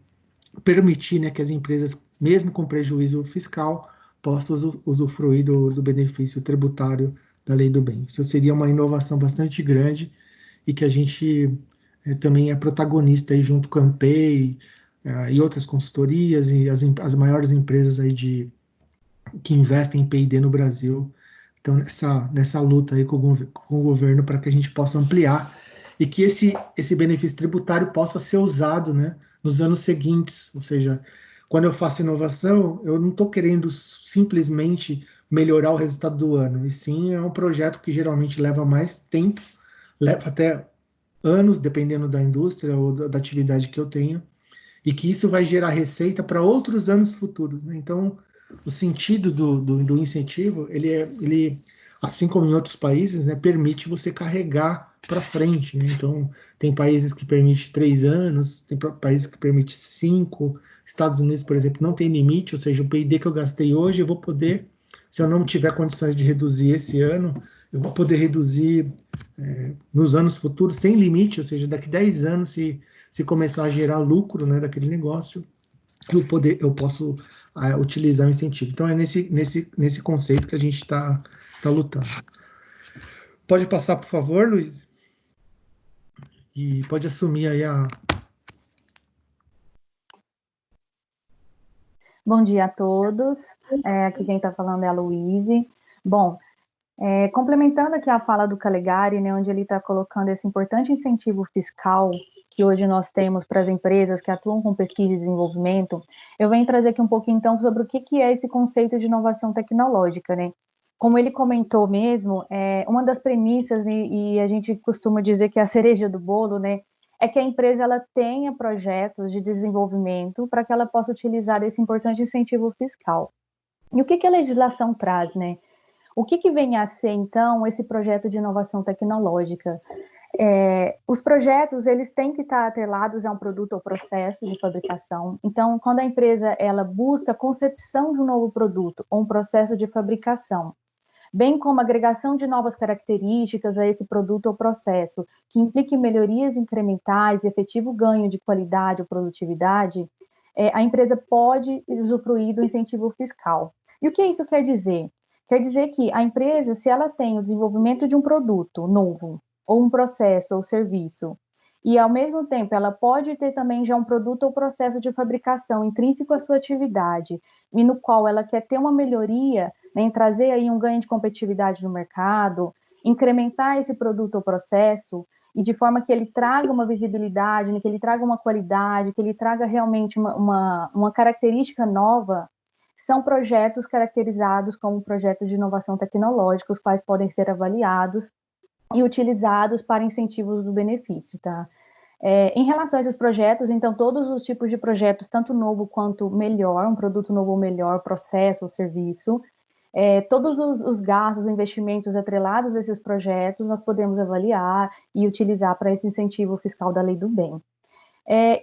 permitir, né, que as empresas, mesmo com prejuízo fiscal, possam usufruir do benefício tributário da lei do bem. Isso seria uma inovação bastante grande e que a gente também é protagonista aí junto com a Ampei e outras consultorias e as maiores empresas aí que investem em P&D no Brasil. Então, nessa luta aí com o governo para que a gente possa ampliar e que esse benefício tributário possa ser usado, né, nos anos seguintes. Ou seja, quando eu faço inovação, eu não estou querendo simplesmente melhorar o resultado do ano, e sim é um projeto que geralmente leva mais tempo, leva até anos, dependendo da indústria ou da atividade que eu tenho, e que isso vai gerar receita para outros anos futuros, né? Então, o sentido do incentivo, ele, assim como em outros países, né, permite você carregar para frente, né? Então, tem países que permitem 3 anos, tem países que permitem 5. Estados Unidos, por exemplo, não tem limite, ou seja, o P&D que eu gastei hoje, eu vou poder, se eu não tiver condições de reduzir esse ano, eu vou poder reduzir nos anos futuros sem limite, ou seja, daqui 10 anos, se começar a gerar lucro, né, daquele negócio, eu posso utilizar o incentivo. Então, é nesse conceito que a gente está lutando. Pode passar, por favor, Luiz? E pode assumir aí Bom dia a todos. Aqui quem está falando é a Luíse. Bom, complementando aqui a fala do Calegari, né, onde ele está colocando esse importante incentivo fiscal que hoje nós temos para as empresas que atuam com pesquisa e desenvolvimento, eu venho trazer aqui um pouquinho, então, sobre o que é esse conceito de inovação tecnológica, né? Como ele comentou mesmo, uma das premissas, e a gente costuma dizer que é a cereja do bolo, né, é que a empresa ela tenha projetos de desenvolvimento para que ela possa utilizar esse importante incentivo fiscal. E o que a legislação traz, né? O que vem a ser, então, esse projeto de inovação tecnológica? Os projetos, eles têm que estar atrelados a um produto ou processo de fabricação. Então, quando a empresa ela busca a concepção de um novo produto ou um processo de fabricação, bem como a agregação de novas características a esse produto ou processo, que implique melhorias incrementais e efetivo ganho de qualidade ou produtividade, a empresa pode usufruir do incentivo fiscal. E o que isso quer dizer? Quer dizer que a empresa, se ela tem o desenvolvimento de um produto novo, ou um processo ou serviço, e ao mesmo tempo ela pode ter também já um produto ou processo de fabricação intrínseco à sua atividade, e no qual ela quer ter uma melhoria, né, em trazer aí um ganho de competitividade no mercado, incrementar esse produto ou processo, e de forma que ele traga uma visibilidade, né, que ele traga uma qualidade, que ele traga realmente uma característica nova, são projetos caracterizados como projetos de inovação tecnológica, os quais podem ser avaliados e utilizados para incentivos do benefício, tá? Em relação a esses projetos, então, todos os tipos de projetos, tanto novo quanto melhor, um produto novo ou melhor, processo ou serviço, todos os gastos, investimentos atrelados a esses projetos, nós podemos avaliar e utilizar para esse incentivo fiscal da Lei do Bem.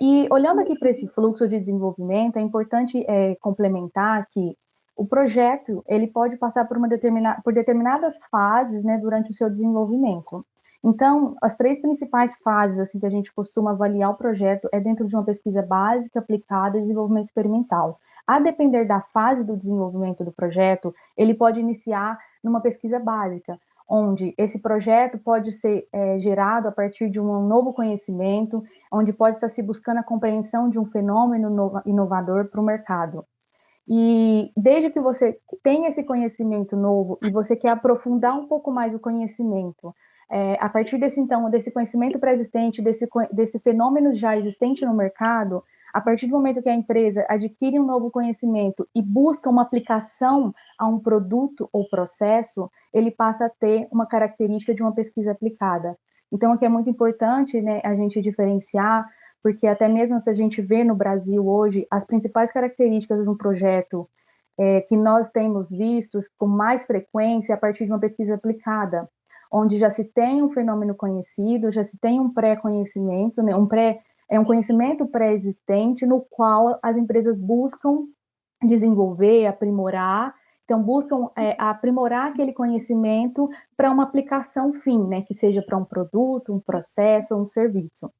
E olhando aqui para esse fluxo de desenvolvimento, é importante complementar que o projeto ele pode passar por determinadas fases, né, durante o seu desenvolvimento. Então, as 3 principais fases assim que a gente costuma avaliar o projeto é dentro de uma pesquisa básica, aplicada e desenvolvimento experimental. A depender da fase do desenvolvimento do projeto, ele pode iniciar numa pesquisa básica, onde esse projeto pode ser gerado a partir de um novo conhecimento, onde pode estar se buscando a compreensão de um fenômeno inovador para o mercado. E desde que você tem esse conhecimento novo e você quer aprofundar um pouco mais o conhecimento, a partir desse conhecimento pré-existente, desse fenômeno já existente no mercado, a partir do momento que a empresa adquire um novo conhecimento e busca uma aplicação a um produto ou processo, ele passa a ter uma característica de uma pesquisa aplicada. Então, aqui é muito importante, né, a gente diferenciar, porque até mesmo se a gente vê no Brasil hoje, as principais características de um projeto que nós temos vistos com mais frequência a partir de uma pesquisa aplicada, onde já se tem um fenômeno conhecido, já se tem um pré-conhecimento, né, um conhecimento pré-existente no qual as empresas buscam desenvolver, aprimorar, então buscam aprimorar aquele conhecimento para uma aplicação fim, né, que seja para um produto, um processo ou um serviço.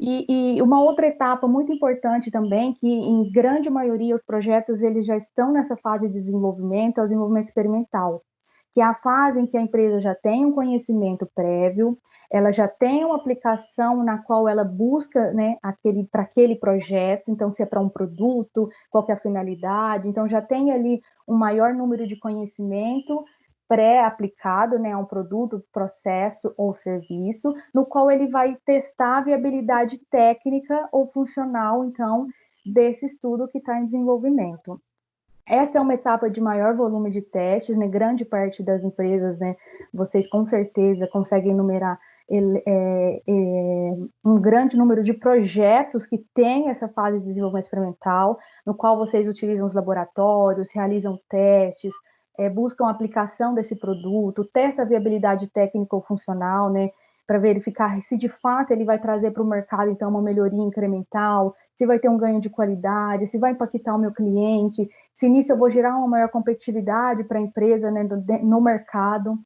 E uma outra etapa muito importante também, que em grande maioria os projetos eles já estão nessa fase de desenvolvimento, é o desenvolvimento experimental, que é a fase em que a empresa já tem um conhecimento prévio, ela já tem uma aplicação na qual ela busca, né, para aquele projeto, então se é para um produto, qual que é a finalidade, então já tem ali um maior número de conhecimento pré-aplicado, né, a um produto, processo ou serviço, no qual ele vai testar a viabilidade técnica ou funcional, então, desse estudo que está em desenvolvimento. Essa é uma etapa de maior volume de testes, né? Grande parte das empresas, né? Vocês com certeza conseguem enumerar um grande número de projetos que têm essa fase de desenvolvimento experimental, no qual vocês utilizam os laboratórios, realizam testes, buscam a aplicação desse produto, testam a viabilidade técnica ou funcional, né? Para verificar se de fato ele vai trazer para o mercado, então, uma melhoria incremental, se vai ter um ganho de qualidade, se vai impactar o meu cliente, se nisso eu vou gerar uma maior competitividade para a empresa, né, no mercado.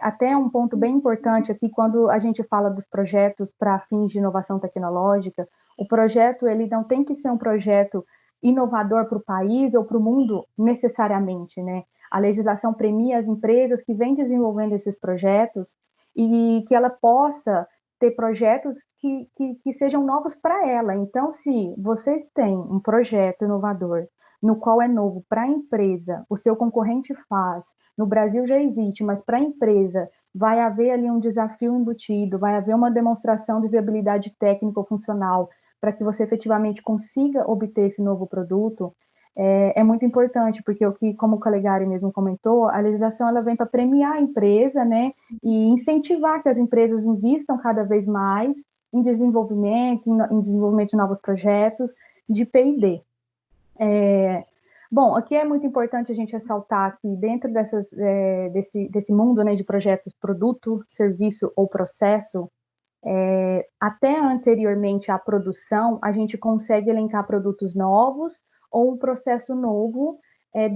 Até um ponto bem importante aqui, quando a gente fala dos projetos para fins de inovação tecnológica, o projeto ele não tem que ser um projeto inovador para o país ou para o mundo necessariamente, né? A legislação premia as empresas que vêm desenvolvendo esses projetos e que ela possa ter projetos que sejam novos para ela. Então, se vocês têm um projeto inovador no qual é novo para a empresa, o seu concorrente faz, no Brasil já existe, mas para a empresa vai haver ali um desafio embutido, vai haver uma demonstração de viabilidade técnica ou funcional para que você efetivamente consiga obter esse novo produto, é muito importante, porque como o Calegari mesmo comentou, a legislação ela vem para premiar a empresa, né, e incentivar que as empresas invistam cada vez mais em desenvolvimento, em desenvolvimento de novos projetos, de P&D. Bom, aqui é muito importante a gente ressaltar que dentro desse mundo, né, de projetos produto, serviço ou processo, até anteriormente à produção, a gente consegue elencar produtos novos ou um processo novo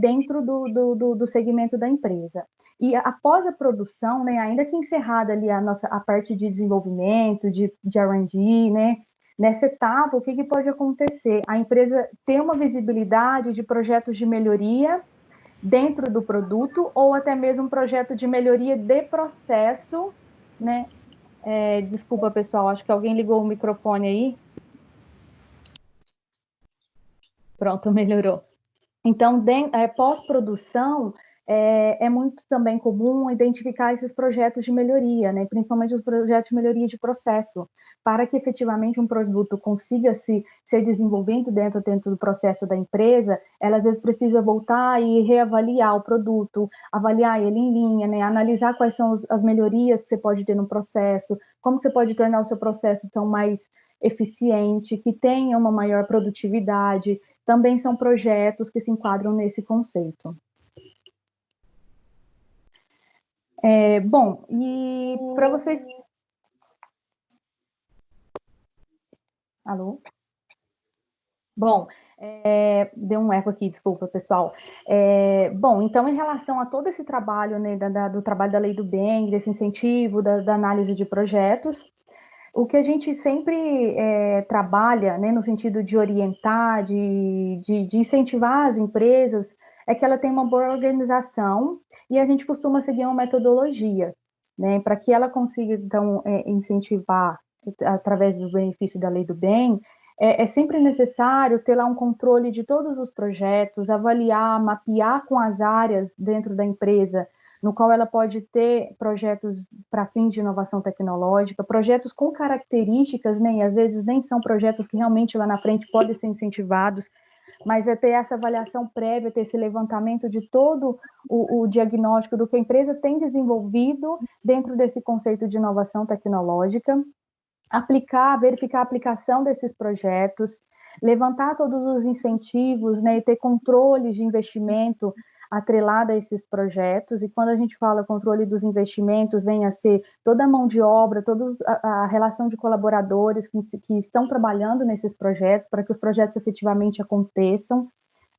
dentro do segmento da empresa. E após a produção, né, ainda que encerrada ali a parte de desenvolvimento, de R&D, né, nessa etapa, o que pode acontecer? A empresa ter uma visibilidade de projetos de melhoria dentro do produto ou até mesmo um projeto de melhoria de processo, né? Desculpa, pessoal, acho que alguém ligou o microfone aí. Pronto, melhorou. Então, pós-produção, é muito também comum identificar esses projetos de melhoria, né? Principalmente os projetos de melhoria de processo, para que efetivamente um produto consiga ser desenvolvido dentro do processo da empresa, ela às vezes precisa voltar e reavaliar o produto, avaliar ele em linha, né? Analisar quais são as melhorias que você pode ter no processo, como você pode tornar o seu processo tão mais eficiente, que tenha uma maior produtividade. Também são projetos que se enquadram nesse conceito. Bom, e para vocês... Alô? Bom, deu um eco aqui, desculpa, pessoal. Bom, então, em relação a todo esse trabalho, né, do trabalho da Lei do Bem, desse incentivo, da análise de projetos, o que a gente sempre trabalha, né, no sentido de orientar, de incentivar as empresas, é que ela tenha uma boa organização e a gente costuma seguir uma metodologia, né, para que ela consiga, então, incentivar através do benefício da Lei do Bem. É sempre necessário ter lá um controle de todos os projetos, avaliar, mapear com as áreas dentro da empresa, no qual ela pode ter projetos para fins de inovação tecnológica, projetos com características, né, e às vezes nem são projetos que realmente lá na frente podem ser incentivados, mas é ter essa avaliação prévia, ter esse levantamento de todo o diagnóstico do que a empresa tem desenvolvido dentro desse conceito de inovação tecnológica, verificar a aplicação desses projetos, levantar todos os incentivos, né, e ter controles de investimento atrelado a esses projetos. E quando a gente fala controle dos investimentos, vem a ser toda a mão de obra, toda a relação de colaboradores que estão trabalhando nesses projetos, para que os projetos efetivamente aconteçam,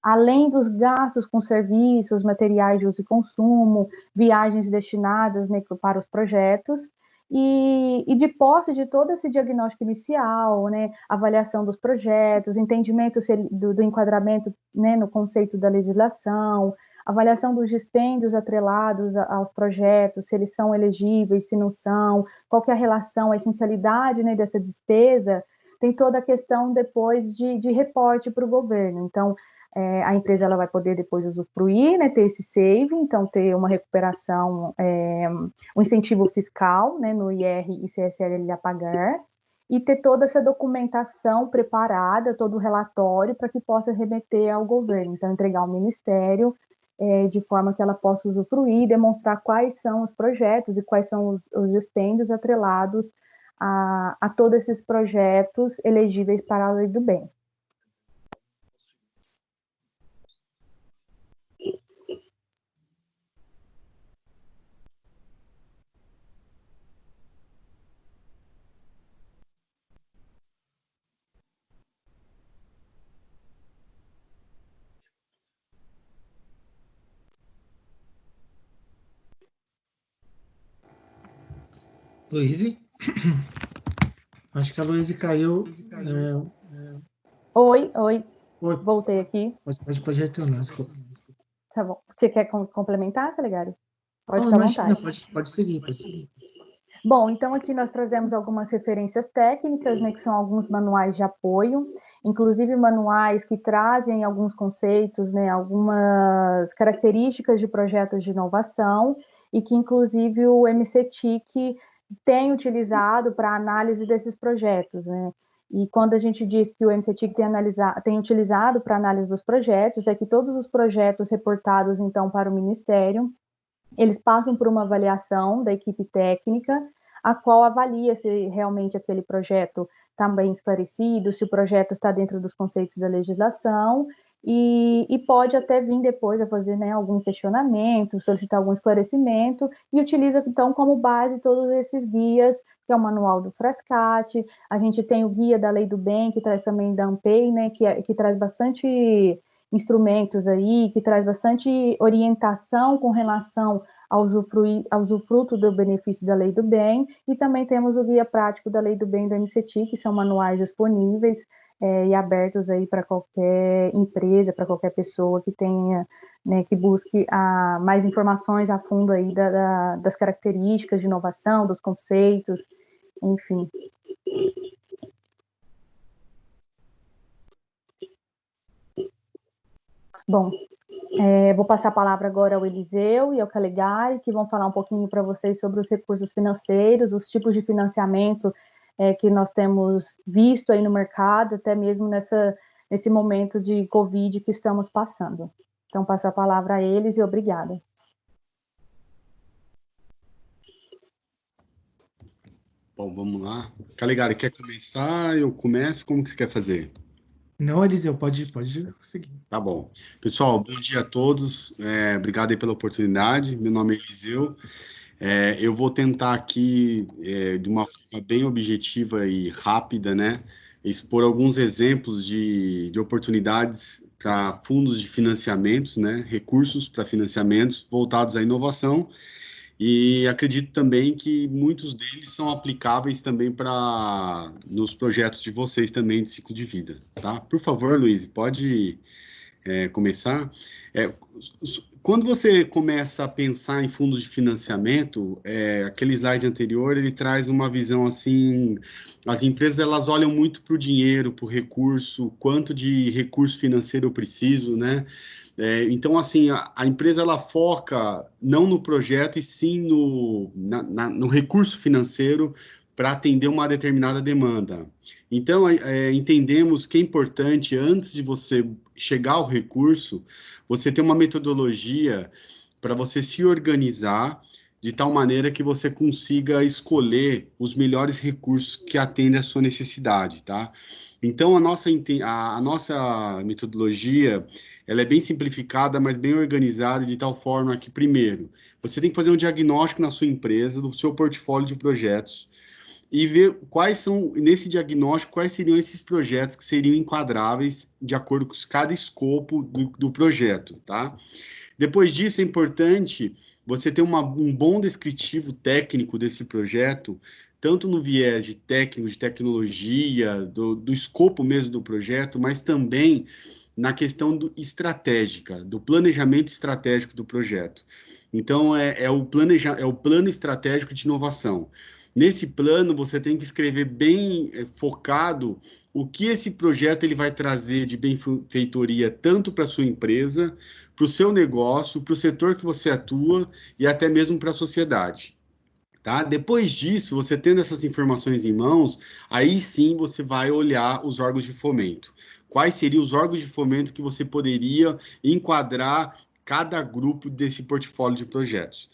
além dos gastos com serviços, materiais de uso e consumo, viagens destinadas, né, para os projetos, e de posse de todo esse diagnóstico inicial, né, avaliação dos projetos, entendimento do enquadramento, né, no conceito da legislação, avaliação dos dispêndios atrelados aos projetos, se eles são elegíveis, se não são, qual que é a relação, a essencialidade, né, dessa despesa, tem toda a questão depois de reporte para o governo. Então, a empresa ela vai poder depois usufruir, né, ter esse saving, então ter uma recuperação, um incentivo fiscal, né, no IR e CSLL a pagar, e ter toda essa documentação preparada, todo o relatório, para que possa remeter ao governo, então entregar ao Ministério, de forma que ela possa usufruir, demonstrar quais são os projetos e quais são os dispêndios atrelados a todos esses projetos elegíveis para a Lei do Bem. Luíse? Acho que a Luíse caiu. Oi. Oi. Voltei aqui. Pode retornar, desculpa. Tá bom. Você quer complementar, Calegari? Pode Não, ficar à imagina, vontade. pode seguir. Bom, então aqui nós trazemos algumas referências técnicas, né, que são alguns manuais de apoio, inclusive manuais que trazem alguns conceitos, né, algumas características de projetos de inovação, e que inclusive o MCTIC tem utilizado para análise desses projetos, né? E quando a gente diz que o MCTIC tem utilizado para análise dos projetos, é que todos os projetos reportados, então, para o Ministério, eles passam por uma avaliação da equipe técnica, a qual avalia se realmente aquele projeto está bem esclarecido, se o projeto está dentro dos conceitos da legislação, e pode até vir depois a fazer, né, algum questionamento, solicitar algum esclarecimento, e utiliza, então, como base todos esses guias, que é o manual do Frascati. A gente tem o guia da Lei do Bem, que traz também da ANPEI, né, que traz bastante instrumentos aí, que traz bastante orientação com relação ao usufruto do benefício da Lei do Bem, e também temos o guia prático da Lei do Bem do MCT, que são manuais disponíveis e abertos aí para qualquer empresa, para qualquer pessoa que tenha, né, que busque mais informações a fundo aí das características de inovação, dos conceitos, enfim. Bom, vou passar a palavra agora ao Eliseu e ao Calegari, que vão falar um pouquinho para vocês sobre os recursos financeiros, os tipos de financiamento que nós temos visto aí no mercado, até mesmo nesse momento de Covid que estamos passando. Então, passo a palavra a eles e obrigada. Bom, vamos lá. Calegari, quer começar? Eu começo? Como que você quer fazer? Não, Eliseu, pode seguir. Tá bom. Pessoal, bom dia a todos. Obrigado aí pela oportunidade. Meu nome é Eliseu. Eu vou tentar aqui, de uma forma bem objetiva e rápida, né, expor alguns exemplos de oportunidades para fundos de financiamentos, né, recursos para financiamentos voltados à inovação, e acredito também que muitos deles são aplicáveis também nos projetos de vocês também de ciclo de vida, tá? Por favor, Luiz, pode começar. Quando você começa a pensar em fundos de financiamento, aquele slide anterior, ele traz uma visão assim, as empresas elas olham muito para o dinheiro, para o recurso, quanto de recurso financeiro eu preciso, né? Então, assim, a empresa ela foca não no projeto e sim no recurso financeiro para atender uma determinada demanda. Então, entendemos que é importante, antes de você chegar ao recurso, você ter uma metodologia para você se organizar de tal maneira que você consiga escolher os melhores recursos que atendem à sua necessidade, tá? Então, a nossa metodologia, ela é bem simplificada, mas bem organizada, de tal forma que, primeiro, você tem que fazer um diagnóstico na sua empresa, do seu portfólio de projetos, e ver nesse diagnóstico, quais seriam esses projetos que seriam enquadráveis de acordo com cada escopo do projeto, tá? Depois disso, é importante você ter um bom descritivo técnico desse projeto, tanto no viés de técnico, de tecnologia, do escopo mesmo do projeto, mas também na questão estratégica, do planejamento estratégico do projeto. Então, é o plano estratégico de inovação. Nesse plano, você tem que escrever bem focado o que esse projeto ele vai trazer de benfeitoria tanto para a sua empresa, para o seu negócio, para o setor que você atua e até mesmo para a sociedade. Tá? Depois disso, você tendo essas informações em mãos, aí sim você vai olhar os órgãos de fomento. Quais seriam os órgãos de fomento que você poderia enquadrar cada grupo desse portfólio de projetos?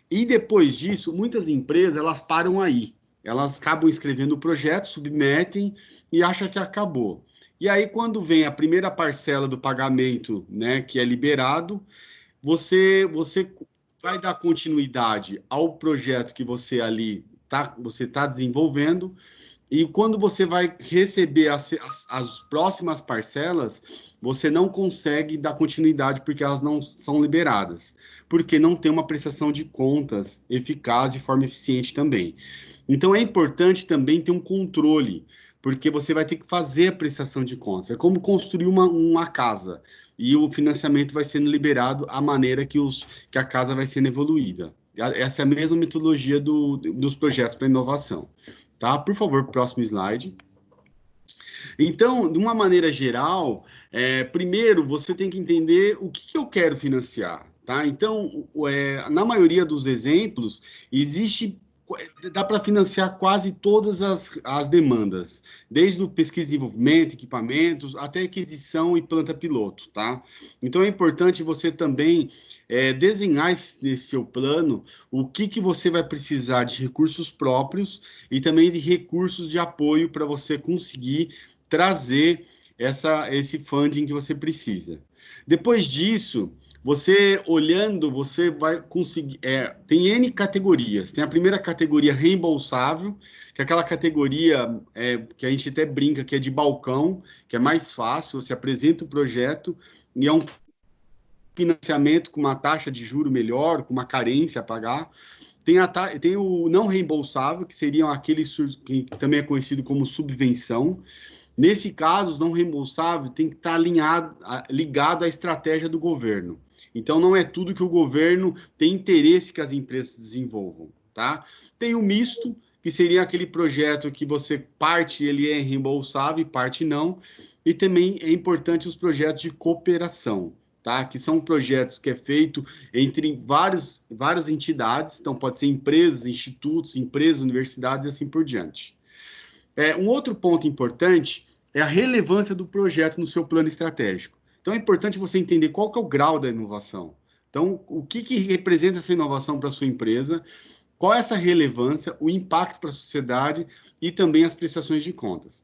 E depois disso, muitas empresas, elas param aí. Elas acabam escrevendo o projeto, submetem e acham que acabou. E aí, quando vem a primeira parcela do pagamento, né, que é liberado, você vai dar continuidade ao projeto que você ali você está desenvolvendo, e quando você vai receber as próximas parcelas, você não consegue dar continuidade porque elas não são liberadas, porque não tem uma prestação de contas eficaz de forma eficiente também. Então, é importante também ter um controle, porque você vai ter que fazer a prestação de contas. É como construir uma casa, e o financiamento vai sendo liberado à maneira que a casa vai sendo evoluída. Essa é a mesma metodologia dos projetos para inovação. Tá? Por favor, próximo slide. Então, de uma maneira geral, primeiro você tem que entender o que eu quero financiar. Tá? Então, na maioria dos exemplos, existe dá para financiar quase todas as demandas, desde o pesquisa e desenvolvimento, equipamentos, até aquisição e planta piloto, tá? Então, é importante você também desenhar nesse seu plano o que você vai precisar de recursos próprios e também de recursos de apoio para você conseguir trazer esse funding que você precisa. Depois disso, você olhando, você vai conseguir... tem N categorias. Tem a primeira categoria reembolsável, que é aquela categoria que a gente até brinca que é de balcão, que é mais fácil, você apresenta o projeto e é um financiamento com uma taxa de juro melhor, com uma carência a pagar. Tem o não reembolsável, que seriam aqueles que também é conhecido como subvenção. Nesse caso, os não reembolsáveis tem que estar ligado à estratégia do governo. Então, não é tudo que o governo tem interesse que as empresas desenvolvam, tá? Tem o misto, que seria aquele projeto que parte ele é reembolsável e parte não. E também é importante os projetos de cooperação, tá? Que são projetos que é feito entre várias entidades, então pode ser empresas, institutos, empresas, universidades e assim por diante. Um outro ponto importante é a relevância do projeto no seu plano estratégico. Então, é importante você entender qual que é o grau da inovação. Então, o que representa essa inovação para a sua empresa, qual é essa relevância, o impacto para a sociedade e também as prestações de contas.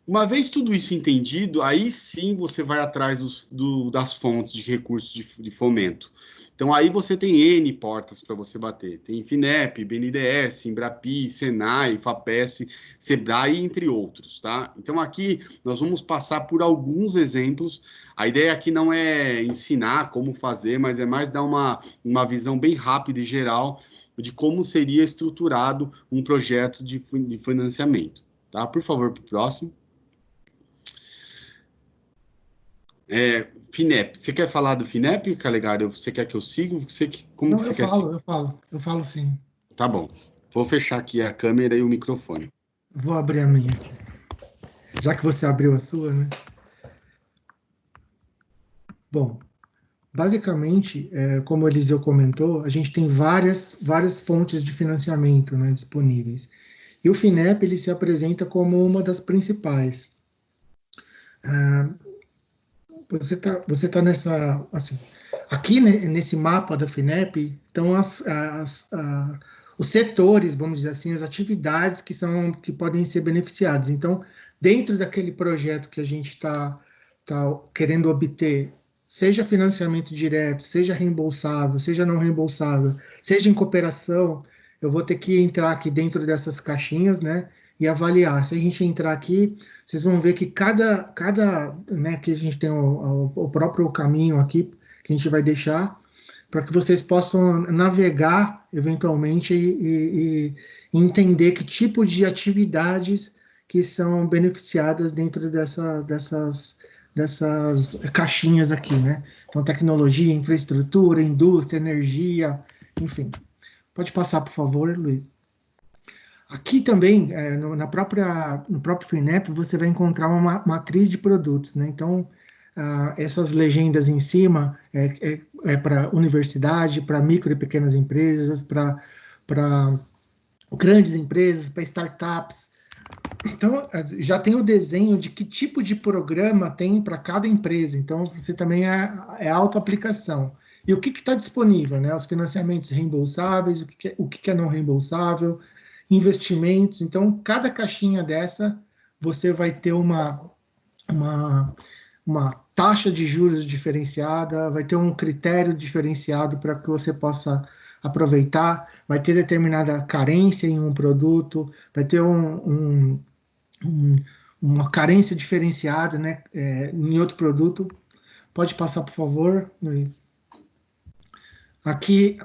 Uma vez tudo isso entendido, aí sim você vai atrás das fontes de recursos de fomento. Então, aí você tem N portas para você bater. Tem FINEP, BNDES, Embrapi, Senai, FAPESP, Sebrae, entre outros, tá? Então, aqui nós vamos passar por alguns exemplos. A ideia aqui não é ensinar como fazer, mas é mais dar uma visão bem rápida e geral de como seria estruturado um projeto de financiamento, tá? Por favor, para o próximo. FINEP. Você quer falar do FINEP, Calegari? Você quer que eu siga? Eu falo sim. Tá bom. Vou fechar aqui a câmera e o microfone. Vou abrir a minha. Já que você abriu a sua, né? Bom, basicamente, como o Eliseu comentou, a gente tem várias fontes de financiamento, né, disponíveis. E o FINEP, ele se apresenta como uma das principais. Você tá nessa, assim, aqui nesse mapa da FINEP, estão os setores, vamos dizer assim, as atividades que podem ser beneficiadas. Então, dentro daquele projeto que a gente está querendo obter, seja financiamento direto, seja reembolsável, seja não reembolsável, seja em cooperação, eu vou ter que entrar aqui dentro dessas caixinhas, né, e avaliar. Se a gente entrar aqui, vocês vão ver que cada né, que a gente tem o próprio caminho aqui, que a gente vai deixar, para que vocês possam navegar, eventualmente, e entender que tipo de atividades que são beneficiadas dentro dessas caixinhas aqui, né? Então, tecnologia, infraestrutura, indústria, energia, enfim. Pode passar, por favor, Luiz. Aqui também, no próprio FINEP, você vai encontrar uma matriz de produtos, né? Então, essas legendas em cima para universidade, para micro e pequenas empresas, para grandes empresas, para startups. Então, já tem o desenho de que tipo de programa tem para cada empresa. Então, você também é autoaplicação. E o que está disponível, né? Os financiamentos reembolsáveis, o que é não reembolsável, investimentos. Então, cada caixinha dessa, você vai ter uma taxa de juros diferenciada, vai ter um critério diferenciado para que você possa aproveitar, vai ter determinada carência em um produto, vai ter uma carência diferenciada, né, em outro produto. Pode passar, por favor, Luiz. Aqui,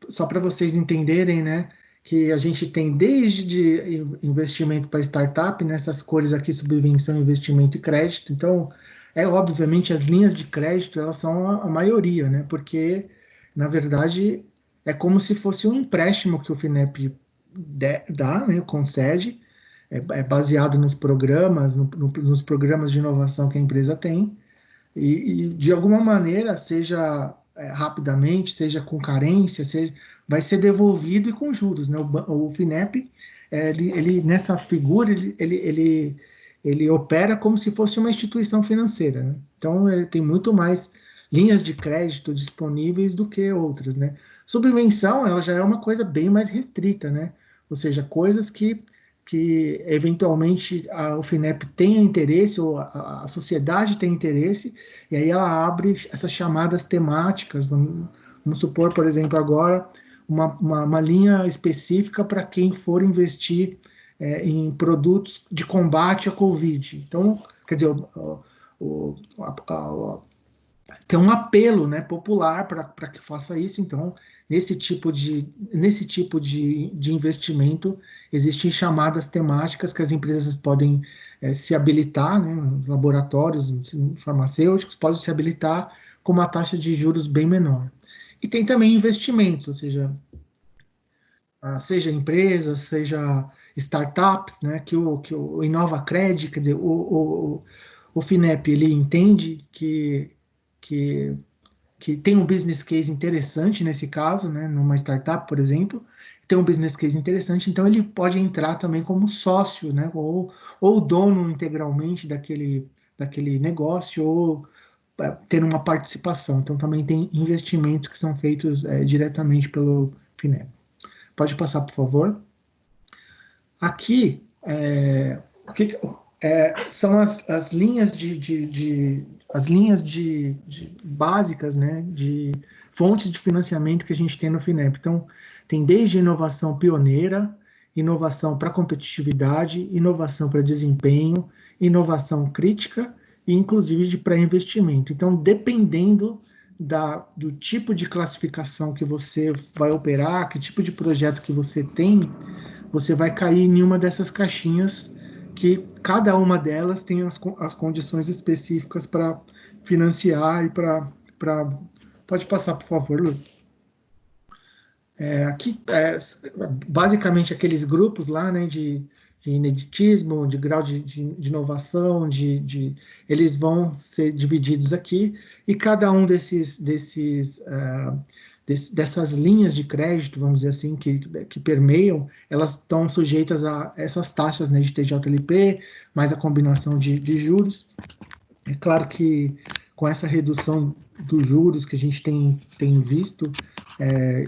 só para vocês entenderem, né, que a gente tem desde investimento para startup, nessas cores aqui, subvenção, investimento e crédito. Então, obviamente, as linhas de crédito, elas são a maioria, né? Porque, na verdade, é como se fosse um empréstimo que o FINEP dá, né? Concede, é baseado nos programas, nos programas de inovação que a empresa tem, e de alguma maneira, seja rapidamente, seja com carência, vai ser devolvido e com juros, né? O FINEP, ele nessa figura, ele opera como se fosse uma instituição financeira, né? Então, ele tem muito mais linhas de crédito disponíveis do que outras, né? Subvenção, ela já é uma coisa bem mais restrita, né? Ou seja, coisas que eventualmente o FINEP tenha interesse, ou a sociedade tem interesse, e aí ela abre essas chamadas temáticas. Vamos supor, por exemplo, agora, uma linha específica para quem for investir em produtos de combate à Covid. Então, quer dizer, tem um apelo, né, popular para que faça isso. Então, nesse tipo de investimento, existem chamadas temáticas que as empresas podem se habilitar, né, laboratórios farmacêuticos podem se habilitar com uma taxa de juros bem menor. E tem também investimentos, ou seja, seja empresas, seja startups, né, que o InovaCred, quer dizer, o FINEP, ele entende que tem um business case interessante nesse caso, né, numa startup, por exemplo, tem um business case interessante, então ele pode entrar também como sócio, né, ou dono integralmente daquele negócio, ou ter uma participação. Então também tem investimentos que são feitos diretamente pelo FINEP. Pode passar, por favor. Aqui, são as linhas as linhas básicas, né, de fontes de financiamento que a gente tem no FINEP. Então, tem desde inovação pioneira, inovação para competitividade, inovação para desempenho, inovação crítica e, inclusive, de pré-investimento. Então, dependendo do tipo de classificação que você vai operar, que tipo de projeto que você tem, você vai cair em uma dessas caixinhas, que cada uma delas tem as condições específicas para financiar e para... Pode passar, por favor, Lu. Aqui, basicamente, aqueles grupos lá, né, de ineditismo, de grau de inovação, eles vão ser divididos aqui, e cada um dessas linhas de crédito, vamos dizer assim, que permeiam, elas estão sujeitas a essas taxas, né, de TJLP, mais a combinação de juros. É claro que com essa redução dos juros que a gente tem visto,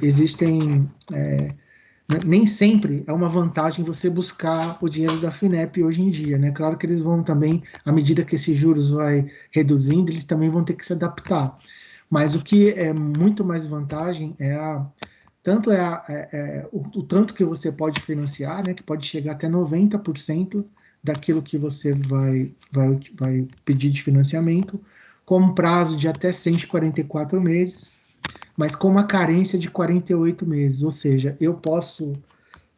existem... nem sempre é uma vantagem você buscar o dinheiro da FINEP hoje em dia, né? Claro que eles vão também, à medida que esses juros vai reduzindo, eles também vão ter que se adaptar. Mas o que é muito mais vantagem o tanto que você pode financiar, né, que pode chegar até 90% daquilo que você vai pedir de financiamento, com um prazo de até 144 meses, mas com uma carência de 48 meses. Ou seja, eu posso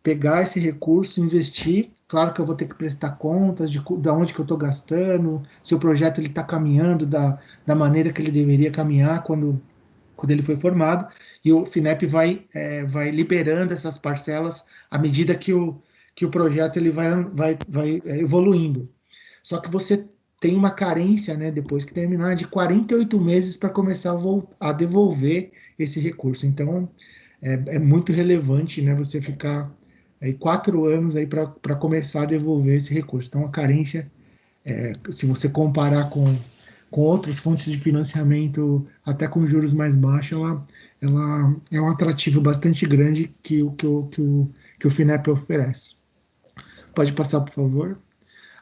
pegar esse recurso, investir, claro que eu vou ter que prestar contas de onde que eu estou gastando, se o projeto está caminhando da maneira que ele deveria caminhar quando ele foi formado, e o FINEP vai liberando essas parcelas à medida que o projeto ele vai evoluindo. Só que você tem uma carência, né, depois que terminar, de 48 meses para começar a devolver esse recurso. Então, é muito relevante, né, você ficar aí 4 anos aí para começar a devolver esse recurso. Então, a carência, se você comparar com outras fontes de financiamento, até com juros mais baixos, ela é um atrativo bastante grande que o FINEP oferece. Pode passar, por favor.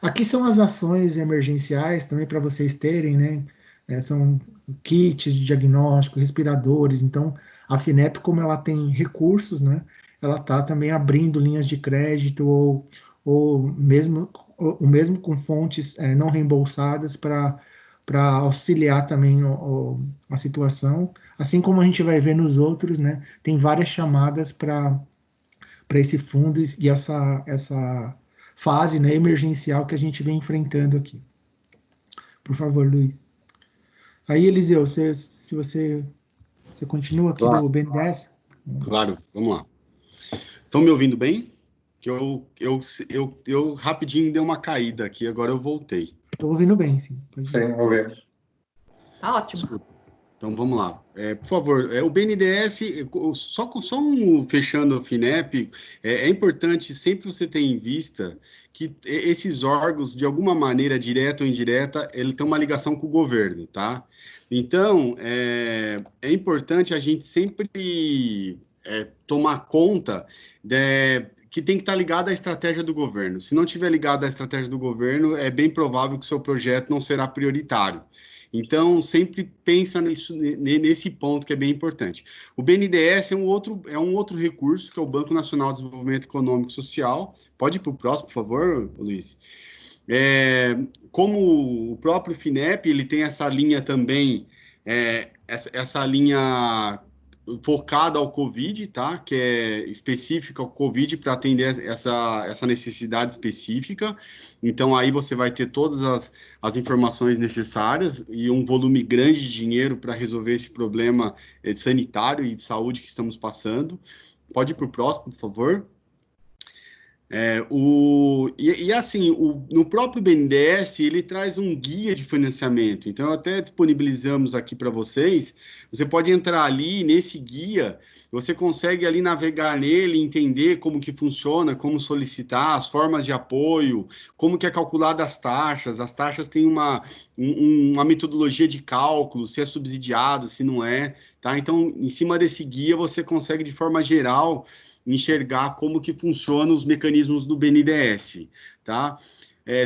Aqui são as ações emergenciais, também para vocês terem, né? São kits de diagnóstico, respiradores. Então, a FINEP, como ela tem recursos, né? Ela está também abrindo linhas de crédito ou mesmo com fontes não reembolsadas para auxiliar também a situação. Assim como a gente vai ver nos outros, né? Tem várias chamadas para esse fundo e essa fase, né, emergencial que a gente vem enfrentando aqui. Por favor, Luiz. Aí, Eliseu, se você continua aqui claro. Do BNDES? Claro, vamos lá. Estão me ouvindo bem? Que eu rapidinho dei uma caída aqui, agora eu voltei. Estou ouvindo bem, sim. Sim, ouvimos. Tá ótimo. Desculpa. Então, vamos lá. Por favor, o BNDES, só fechando o FINEP, é importante sempre você ter em vista que esses órgãos, de alguma maneira, direta ou indireta, ele tem uma ligação com o governo, tá? Então, é importante a gente sempre tomar conta que tem que estar ligado à estratégia do governo. Se não estiver ligado à estratégia do governo, é bem provável que o seu projeto não será prioritário. Então, sempre pensa nesse ponto que é bem importante. O BNDES é um outro recurso, que é o Banco Nacional de Desenvolvimento Econômico e Social. Pode ir para o próximo, por favor, Luiz? Como o próprio FINEP, ele tem essa linha também, essa linha focada ao Covid, tá? Que é específica ao Covid para atender essa necessidade específica. Então, aí você vai ter todas as informações necessárias e um volume grande de dinheiro para resolver esse problema sanitário e de saúde que estamos passando. Pode ir para o próximo, por favor. Assim, no próprio BNDES, ele traz um guia de financiamento. Então, até disponibilizamos aqui para vocês. Você pode entrar ali nesse guia, você consegue ali navegar nele, entender como que funciona, como solicitar, as formas de apoio, como que é calculada as taxas. As taxas têm uma metodologia de cálculo, se é subsidiado, se não é, tá? Então, em cima desse guia, você consegue, de forma geral, enxergar como que funcionam os mecanismos do BNDES, tá?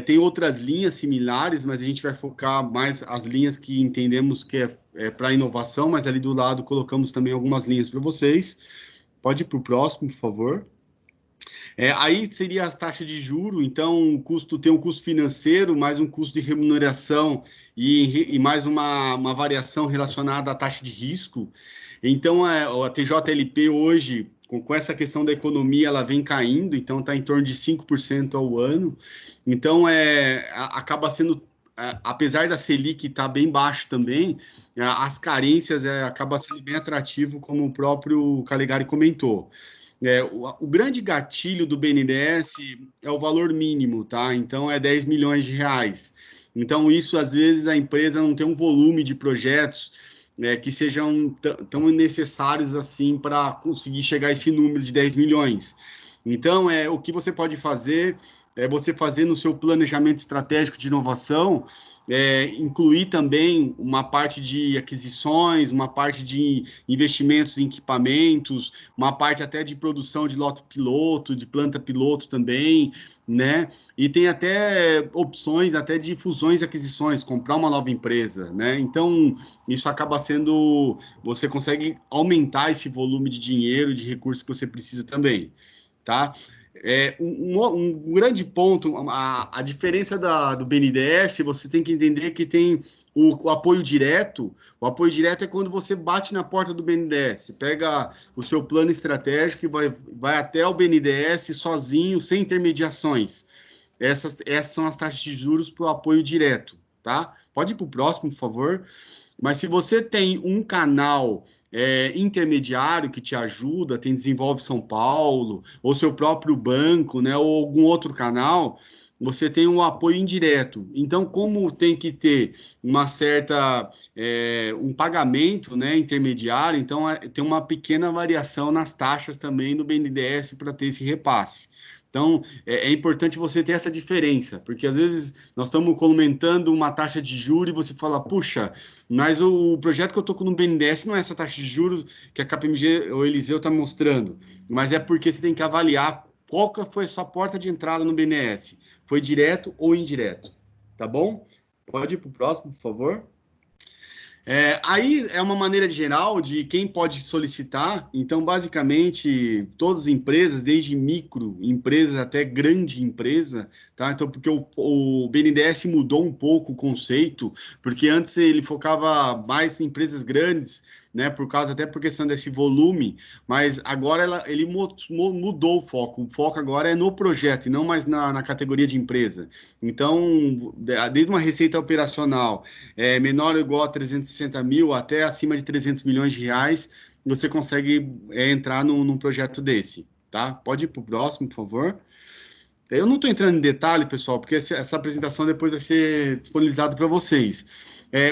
Tem outras linhas similares, mas a gente vai focar mais as linhas que entendemos que é para inovação, mas ali do lado colocamos também algumas linhas para vocês. Pode ir para o próximo, por favor. Aí seria as taxas de juro, então tem um custo financeiro, mais um custo de remuneração e mais uma variação relacionada à taxa de risco. Então, a TJLP hoje, com essa questão da economia, ela vem caindo, então está em torno de 5% ao ano. Então, acaba sendo, apesar da Selic estar bem baixo também, as carências acaba sendo bem atrativo, como o próprio Calegari comentou. O grande gatilho do BNDES é o valor mínimo, tá? Então, é 10 milhões de reais. Então, isso, às vezes, a empresa não tem um volume de projetos que sejam tão necessários assim para conseguir chegar a esse número de 10 milhões. Então, o que você pode fazer é você fazer no seu planejamento estratégico de inovação, incluir também uma parte de aquisições, uma parte de investimentos em equipamentos, uma parte até de produção de lote piloto, de planta piloto também, né? E tem até opções até de fusões e aquisições, comprar uma nova empresa, né? Então, isso acaba sendo... Você consegue aumentar esse volume de dinheiro, de recursos que você precisa também, tá? Um grande ponto, a diferença do BNDES, você tem que entender que tem o apoio direto. O apoio direto é quando você bate na porta do BNDES, pega o seu plano estratégico e vai até o BNDES sozinho, sem intermediações. Essas são as taxas de juros para o apoio direto, tá? Pode ir para o próximo, por favor. Mas se você tem um canal intermediário que te ajuda, tem Desenvolve São Paulo, ou seu próprio banco, né, ou algum outro canal, você tem um apoio indireto. Então, como tem que ter uma certa um pagamento, né, intermediário, então tem uma pequena variação nas taxas também do BNDES para ter esse repasse. Então, é importante você ter essa diferença, porque às vezes nós estamos comentando uma taxa de juros e você fala, puxa, mas o projeto que eu estou com no BNDES não é essa taxa de juros que a KPMG ou Eliseu está mostrando, mas é porque você tem que avaliar qual que foi a sua porta de entrada no BNDES. Foi direto ou indireto, tá bom? Pode ir para o próximo, por favor. Aí é uma maneira geral de quem pode solicitar. Então, basicamente, todas as empresas, desde micro empresas até grande empresa, tá? Então, porque o BNDES mudou um pouco o conceito, porque antes ele focava mais em empresas grandes, né? Até por questão desse volume, mas agora ele mudou o foco. O foco agora é no projeto e não mais na categoria de empresa. Então, desde uma receita operacional menor ou igual a 360 mil até acima de 300 milhões de reais, você consegue entrar num projeto desse, tá? Pode ir para o próximo, por favor. Eu não estou entrando em detalhe, pessoal, porque essa apresentação depois vai ser disponibilizada para vocês.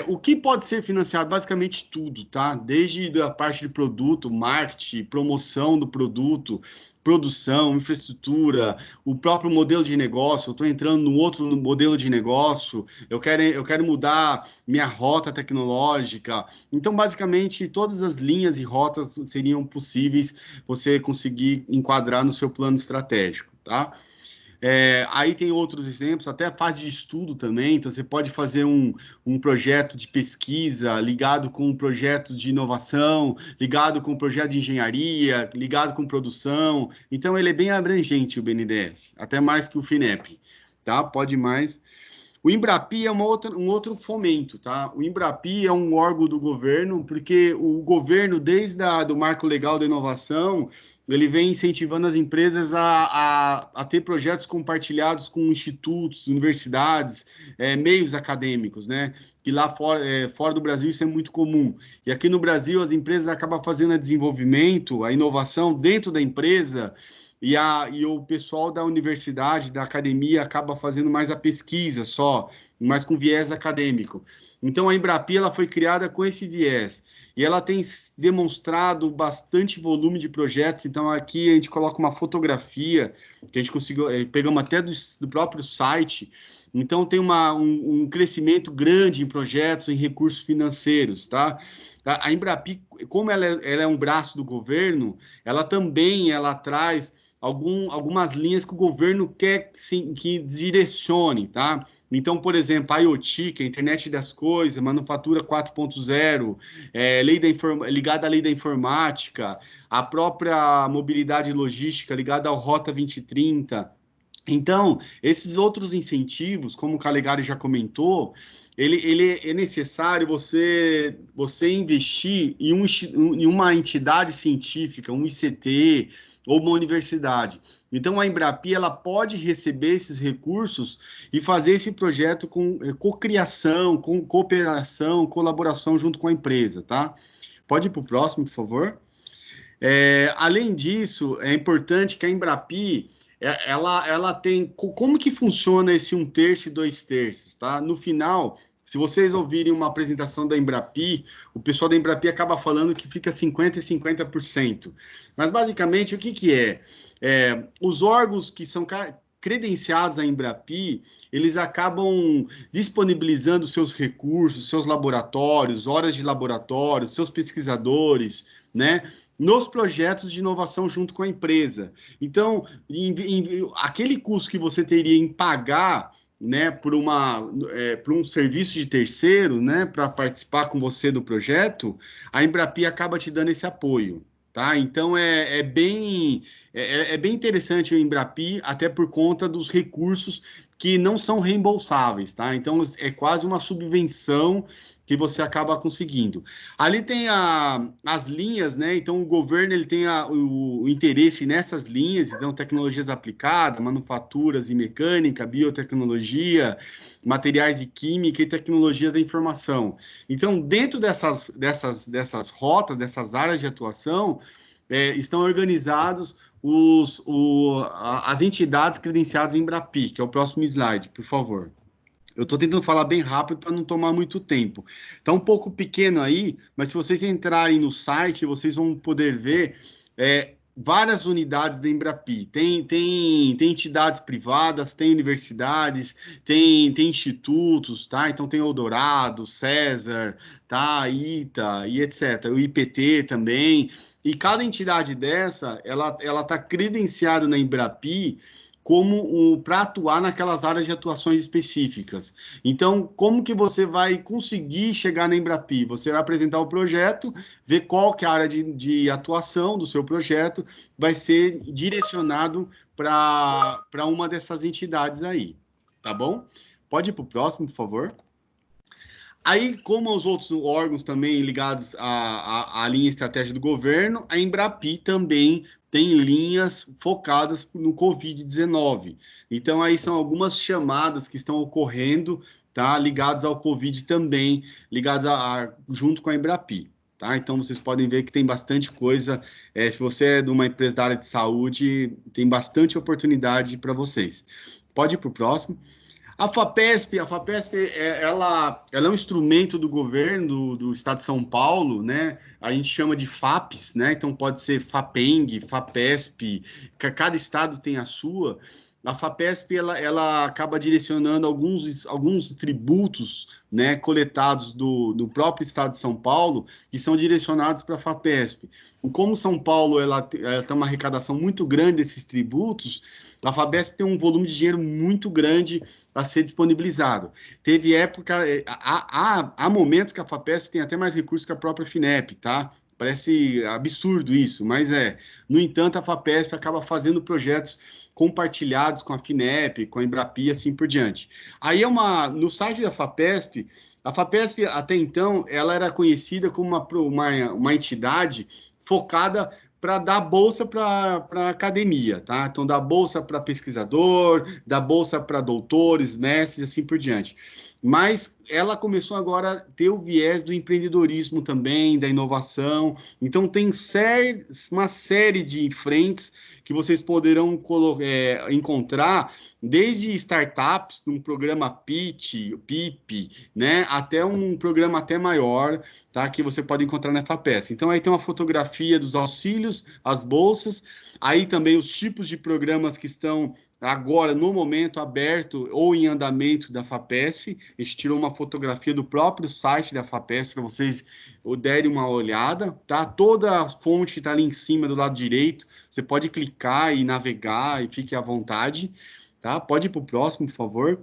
O que pode ser financiado? Basicamente tudo, tá? Desde a parte de produto, marketing, promoção do produto, produção, infraestrutura, o próprio modelo de negócio. Eu estou entrando no outro modelo de negócio, eu quero mudar minha rota tecnológica. Então, basicamente, todas as linhas e rotas seriam possíveis você conseguir enquadrar no seu plano estratégico, tá? Aí tem outros exemplos, até a fase de estudo também. Então, você pode fazer um projeto de pesquisa ligado com um projeto de inovação, ligado com um projeto de engenharia, ligado com produção. Então, ele é bem abrangente, o BNDES, até mais que o FINEP, tá? Pode mais. O Embrapi é um outro fomento, tá? O Embrapi é um órgão do governo, porque o governo, desde do Marco Legal da Inovação, ele vem incentivando as empresas a ter projetos compartilhados com institutos, universidades, meios acadêmicos, né? Que lá fora do Brasil isso é muito comum. E aqui no Brasil as empresas acabam fazendo o desenvolvimento, a inovação dentro da empresa, e o pessoal da universidade, da academia, acaba fazendo mais a pesquisa só, mais com viés acadêmico. Então, a Embrapi ela foi criada com esse viés, e ela tem demonstrado bastante volume de projetos. Então, aqui a gente coloca uma fotografia, que a gente conseguiu, pegamos até do próprio site. Então, tem um crescimento grande em projetos, em recursos financeiros, tá? A Embrapi, como ela é um braço do governo, ela traz algumas linhas que o governo quer sim, que direcione, tá? Então, por exemplo, a IoT, que é a internet das coisas, manufatura 4.0, ligada à lei da informática, a própria mobilidade logística ligada ao Rota 2030. Então, esses outros incentivos, como o Calegari já comentou, ele é necessário você investir em uma entidade científica, um ICT, ou uma universidade. Então, a Embrapi ela pode receber esses recursos e fazer esse projeto com cocriação, com cooperação, colaboração junto com a empresa, tá? Pode ir para o próximo, por favor. Além disso, é importante que a Embrapi ela tem... Como que funciona esse 1/3 e 2/3, tá? No final... Se vocês ouvirem uma apresentação da Embrapi, o pessoal da Embrapi acaba falando que fica 50% e 50%. Mas, basicamente, o que é? Os órgãos que são credenciados à Embrapi, eles acabam disponibilizando seus recursos, seus laboratórios, horas de laboratório, seus pesquisadores, né? Nos projetos de inovação junto com a empresa. Então, aquele custo que você teria em pagar, né, por um serviço de terceiro, né, para participar com você do projeto, a Embrapi acaba te dando esse apoio, tá? Então, é bem interessante o Embrapi, até por conta dos recursos que não são reembolsáveis, tá? Então, é quase uma subvenção que você acaba conseguindo. Ali tem as linhas, né? Então, o governo ele tem o interesse nessas linhas, então, tecnologias aplicadas, manufaturas e mecânica, biotecnologia, materiais e química e tecnologias da informação. Então, dentro dessas rotas, dessas áreas de atuação, estão organizados as entidades credenciadas em Embrapi, que é o próximo slide, por favor. Eu estou tentando falar bem rápido para não tomar muito tempo. Está um pouco pequeno aí, mas se vocês entrarem no site, vocês vão poder ver várias unidades da Embrapi. Tem entidades privadas, tem universidades, tem institutos, tá? Então tem Eldorado, César, tá? ITA e etc. O IPT também. E cada entidade dessa, ela está credenciada na Embrapi como para atuar naquelas áreas de atuações específicas. Então, como que você vai conseguir chegar na Embrapi? Você vai apresentar o projeto, ver qual que é a área de atuação do seu projeto, vai ser direcionado para uma dessas entidades aí, tá bom? Pode ir para o próximo, por favor. Aí, como os outros órgãos também ligados à linha estratégica do governo, a Embrapi também tem linhas focadas no Covid-19. Então, aí são algumas chamadas que estão ocorrendo, tá? Ligadas ao Covid também, ligadas junto com a Embrapi. Tá? Então, vocês podem ver que tem bastante coisa. Se você é de uma empresa da área de saúde, tem bastante oportunidade para vocês. Pode ir para o próximo. A FAPESP, ela é um instrumento do governo do Estado de São Paulo, né? A gente chama de FAPES, né? Então pode ser FAPENG, FAPESP, cada estado tem a sua. A FAPESP ela acaba direcionando alguns tributos, né, coletados do próprio Estado de São Paulo, que são direcionados para a FAPESP. E como São Paulo ela tem uma arrecadação muito grande desses tributos, a FAPESP tem um volume de dinheiro muito grande a ser disponibilizado. Teve época, há momentos que a FAPESP tem até mais recursos que a própria FINEP, tá? Parece absurdo isso, mas no entanto, a FAPESP acaba fazendo projetos compartilhados com a FINEP, com a Embrapia, assim por diante. Aí no site da FAPESP, a FAPESP até então, ela era conhecida como uma entidade focada para dar bolsa para academia, tá? Então, dá bolsa para pesquisador, dá bolsa para doutores, mestres, assim por diante. Mas ela começou agora a ter o viés do empreendedorismo também, da inovação. Então, tem uma série de frentes que vocês poderão encontrar, desde startups, um programa PIP, né, até um programa até maior, tá, que você pode encontrar na FAPESP. Então, aí tem uma fotografia dos auxílios, as bolsas, aí também os tipos de programas que estão agora, no momento, aberto ou em andamento da FAPESP. A gente tirou uma fotografia do próprio site da FAPESP para vocês derem uma olhada, tá? Toda a fonte está ali em cima do lado direito, você pode clicar e navegar e fique à vontade, tá? Pode ir para o próximo, por favor.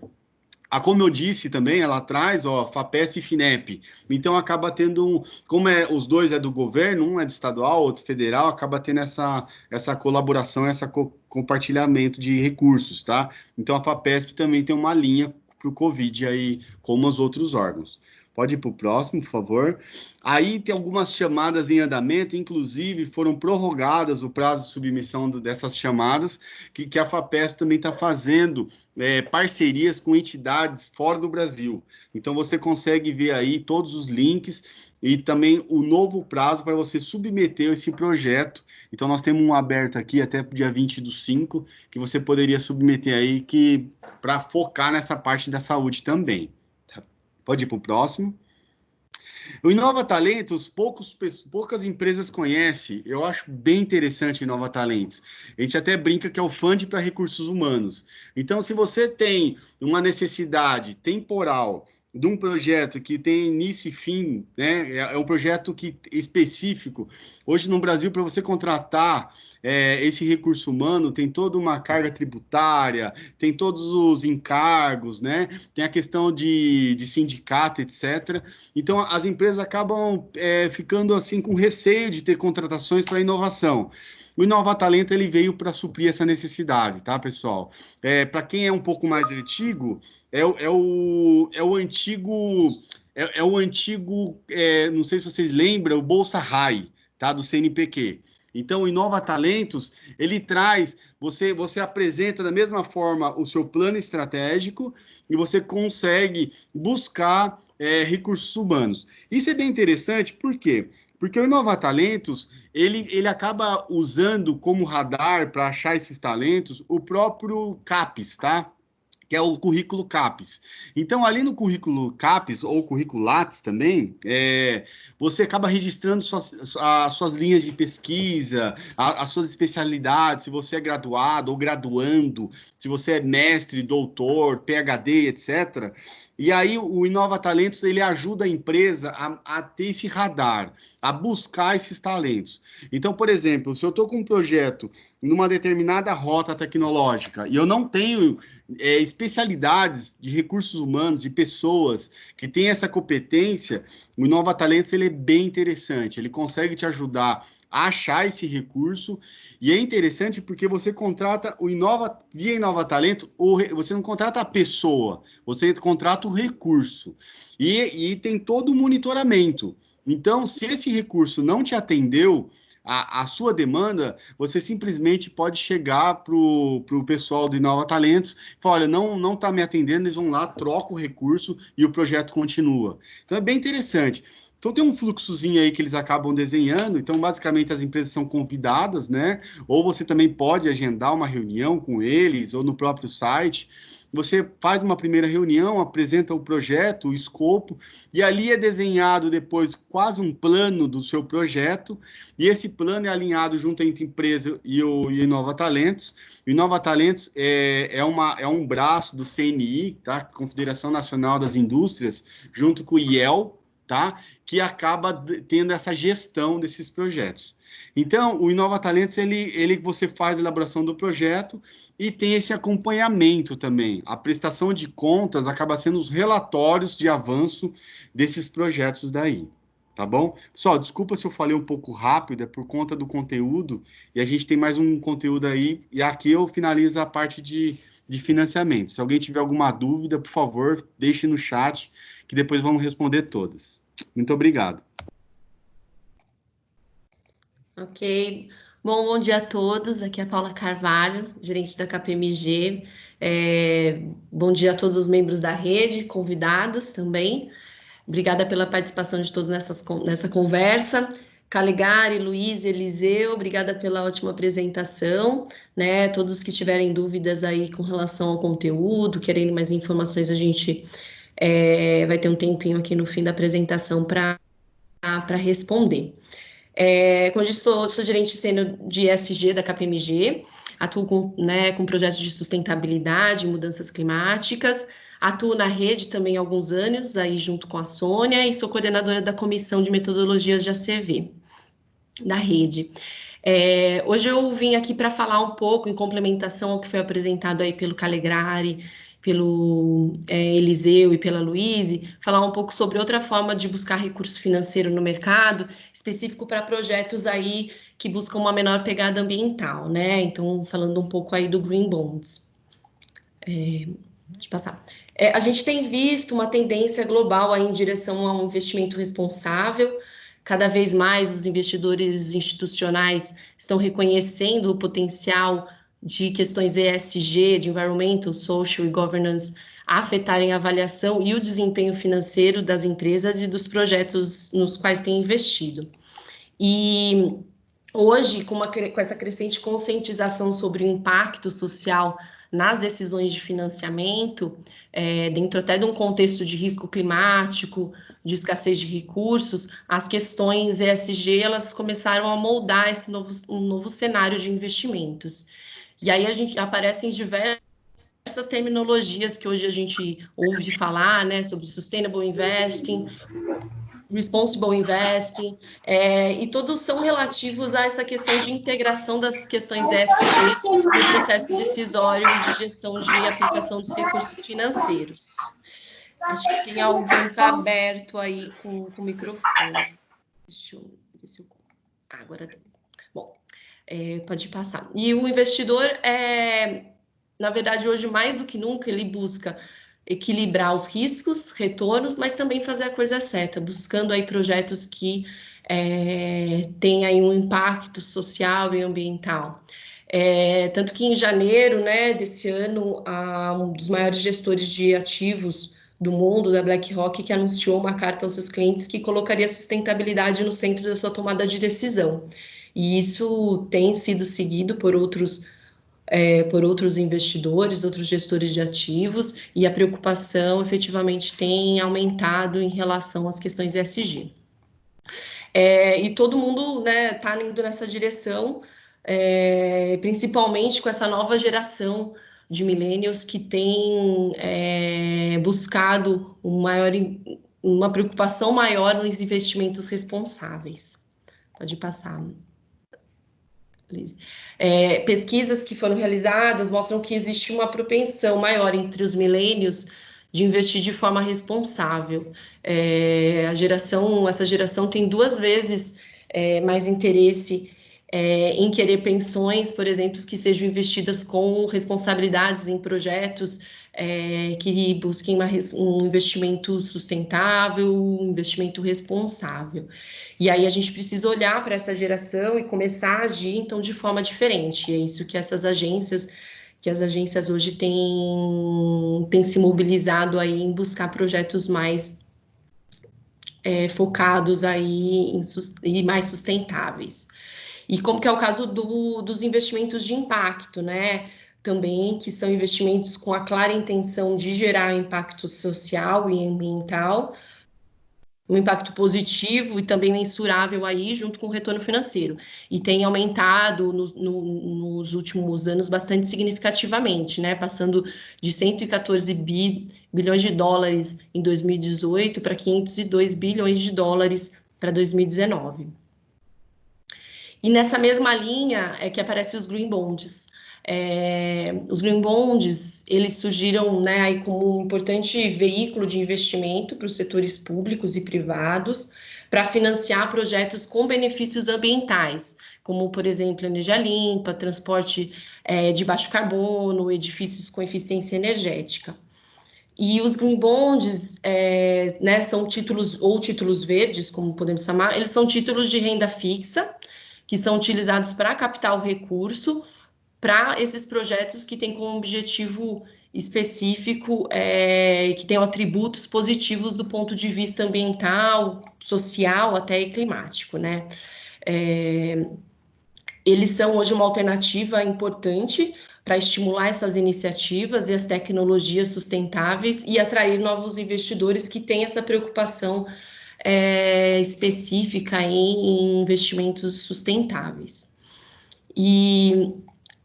Como eu disse também, ela traz, FAPESP e FINEP. Então, acaba tendo, como os dois é do governo, um é do estadual, outro federal, acaba tendo essa colaboração, esse compartilhamento de recursos, tá? Então, a FAPESP também tem uma linha para o Covid aí, como os outros órgãos. Pode ir para o próximo, por favor. Aí tem algumas chamadas em andamento, inclusive foram prorrogadas o prazo de submissão dessas chamadas, que a FAPESP também está fazendo parcerias com entidades fora do Brasil. Então, você consegue ver aí todos os links e também o novo prazo para você submeter esse projeto. Então, nós temos um aberto aqui até o dia 20/5, que você poderia submeter aí para focar nessa parte da saúde também. Pode ir para o próximo. O Inova Talentos, poucas empresas conhecem. Eu acho bem interessante o Inova Talentos. A gente até brinca que é o fund para recursos humanos. Então, se você tem uma necessidade temporal de um projeto que tem início e fim, né? É um projeto específico. Hoje, no Brasil, para você contratar esse recurso humano, tem toda uma carga tributária, tem todos os encargos, né? Tem a questão de sindicato, etc. Então, as empresas acabam ficando assim com receio de ter contratações para inovação. O Inova Talento ele veio para suprir essa necessidade, tá, pessoal? Para quem é um pouco mais antigo, é o antigo, não sei se vocês lembram, o Bolsa RAI, tá, do CNPq. Então, o Inova Talentos, ele traz, você apresenta da mesma forma o seu plano estratégico e você consegue buscar recursos humanos. Isso é bem interessante, por quê? Porque o Inova Talentos, ele acaba usando como radar para achar esses talentos o próprio CAPES, tá? Que é o currículo CAPES. Então, ali no currículo CAPES, ou currículo Lattes também, você acaba registrando as suas linhas de pesquisa, as suas especialidades, se você é graduado ou graduando, se você é mestre, doutor, PhD, etc. E aí o Inova Talentos, ele ajuda a empresa a ter esse radar, a buscar esses talentos. Então, por exemplo, se eu estou com um projeto numa determinada rota tecnológica e eu não tenho especialidades de recursos humanos, de pessoas que têm essa competência, o Inova Talentos ele é bem interessante, ele consegue te ajudar a achar esse recurso, e é interessante porque você contrata via Inova Talento, você não contrata a pessoa, você contrata o recurso, e tem todo o monitoramento. Então, se esse recurso não te atendeu a sua demanda, você simplesmente pode chegar para o pessoal do Inova Talentos e falar, olha, não está me atendendo, eles vão lá, trocam o recurso e o projeto continua. Então, é bem interessante. Então, tem um fluxozinho aí que eles acabam desenhando. Então, basicamente, as empresas são convidadas, né? Ou você também pode agendar uma reunião com eles, ou no próprio site. você faz uma primeira reunião, apresenta o projeto, o escopo, e ali é desenhado depois quase um plano do seu projeto, e esse plano é alinhado junto entre a empresa e o Inova Talentos. O Inova Talentos é um braço do CNI, tá? Confederação Nacional das Indústrias, junto com o IEL, tá? Que acaba tendo essa gestão desses projetos. Então, o Inova Talentos, você faz a elaboração do projeto e tem esse acompanhamento também. A prestação de contas acaba sendo os relatórios de avanço desses projetos daí, tá bom? Pessoal, desculpa se eu falei um pouco rápido, é por conta do conteúdo, e a gente tem mais um conteúdo aí, e aqui eu finalizo a parte de financiamento. Se alguém tiver alguma dúvida, por favor, deixe no chat, que depois vamos responder todas. Muito obrigado. Ok. Bom dia a todos. Aqui é a Paula Carvalho, gerente da KPMG. Bom dia a todos os membros da rede, convidados também. Obrigada pela participação de todos nessa conversa. Calegari, Luiz, Eliseu, obrigada pela ótima apresentação, né? Todos que tiverem dúvidas aí com relação ao conteúdo, querendo mais informações, a gente vai ter um tempinho aqui no fim da apresentação para responder. Como eu disse, sou gerente sênior de ESG da KPMG, atuo com projetos de sustentabilidade, mudanças climáticas, atuo na rede também há alguns anos, aí junto com a Sônia, e sou coordenadora da Comissão de Metodologias de ACV, da rede. Hoje eu vim aqui para falar um pouco, em complementação ao que foi apresentado aí pelo Calegari, pelo Eliseu e pela Luíse, falar um pouco sobre outra forma de buscar recurso financeiro no mercado, específico para projetos aí que buscam uma menor pegada ambiental, né? Então, falando um pouco aí do Green Bonds. Deixa eu passar. A gente tem visto uma tendência global aí em direção a um investimento responsável. Cada vez mais os investidores institucionais estão reconhecendo o potencial de questões ESG, de Environmental, Social e Governance, afetarem a avaliação e o desempenho financeiro das empresas e dos projetos nos quais têm investido. E hoje, com essa crescente conscientização sobre o impacto social nas decisões de financiamento, dentro até de um contexto de risco climático, de escassez de recursos, as questões ESG, elas começaram a moldar um novo cenário de investimentos. E aí aparecem diversas terminologias que hoje a gente ouve falar, né, sobre Sustainable Investing, Responsible Investing, e todos são relativos a essa questão de integração das questões ESG no processo decisório e de gestão de aplicação dos recursos financeiros. Acho que tem alguém que está aberto aí com o microfone. Deixa eu ver se eu... agora... Bom, pode passar. E o investidor, na verdade, hoje, mais do que nunca, ele busca equilibrar os riscos, retornos, mas também fazer a coisa certa, buscando aí projetos que tenham aí um impacto social e ambiental. Tanto que em janeiro, né, desse ano, um dos maiores gestores de ativos do mundo, da BlackRock, que anunciou uma carta aos seus clientes que colocaria a sustentabilidade no centro da sua tomada de decisão. E isso tem sido seguido por outros investidores, outros gestores de ativos, e a preocupação efetivamente tem aumentado em relação às questões ESG. E todo mundo está indo nessa direção, principalmente com essa nova geração de millennials que tem buscado uma preocupação maior nos investimentos responsáveis. Pode passar. Pesquisas que foram realizadas mostram que existe uma propensão maior entre os millennials de investir de forma responsável. Essa geração tem 2 vezes mais interesse em querer pensões, por exemplo, que sejam investidas com responsabilidades em projetos que busquem um investimento sustentável, um investimento responsável. E aí a gente precisa olhar para essa geração e começar a agir, então, de forma diferente. E é isso que as agências hoje têm se mobilizado aí em buscar projetos mais focados aí e mais sustentáveis. E como que é o caso dos investimentos de impacto, né? também, que são investimentos com a clara intenção de gerar impacto social e ambiental, um impacto positivo e também mensurável aí junto com o retorno financeiro. E tem aumentado nos últimos anos bastante significativamente, né? Passando de 114 bilhões de dólares em 2018 para 502 bilhões de dólares para 2019. E nessa mesma linha é que aparecem os Green Bonds. Os Green Bonds, eles surgiram, né, aí como um importante veículo de investimento para os setores públicos e privados para financiar projetos com benefícios ambientais, como, por exemplo, energia limpa, transporte de baixo carbono, edifícios com eficiência energética. E os Green Bonds, né, são títulos, ou títulos verdes, como podemos chamar, eles são títulos de renda fixa, que são utilizados para captar o recurso para esses projetos que têm como objetivo específico, que tenham atributos positivos do ponto de vista ambiental, social, até climático, né? Eles são hoje uma alternativa importante para estimular essas iniciativas e as tecnologias sustentáveis e atrair novos investidores que têm essa preocupação específica em investimentos sustentáveis. E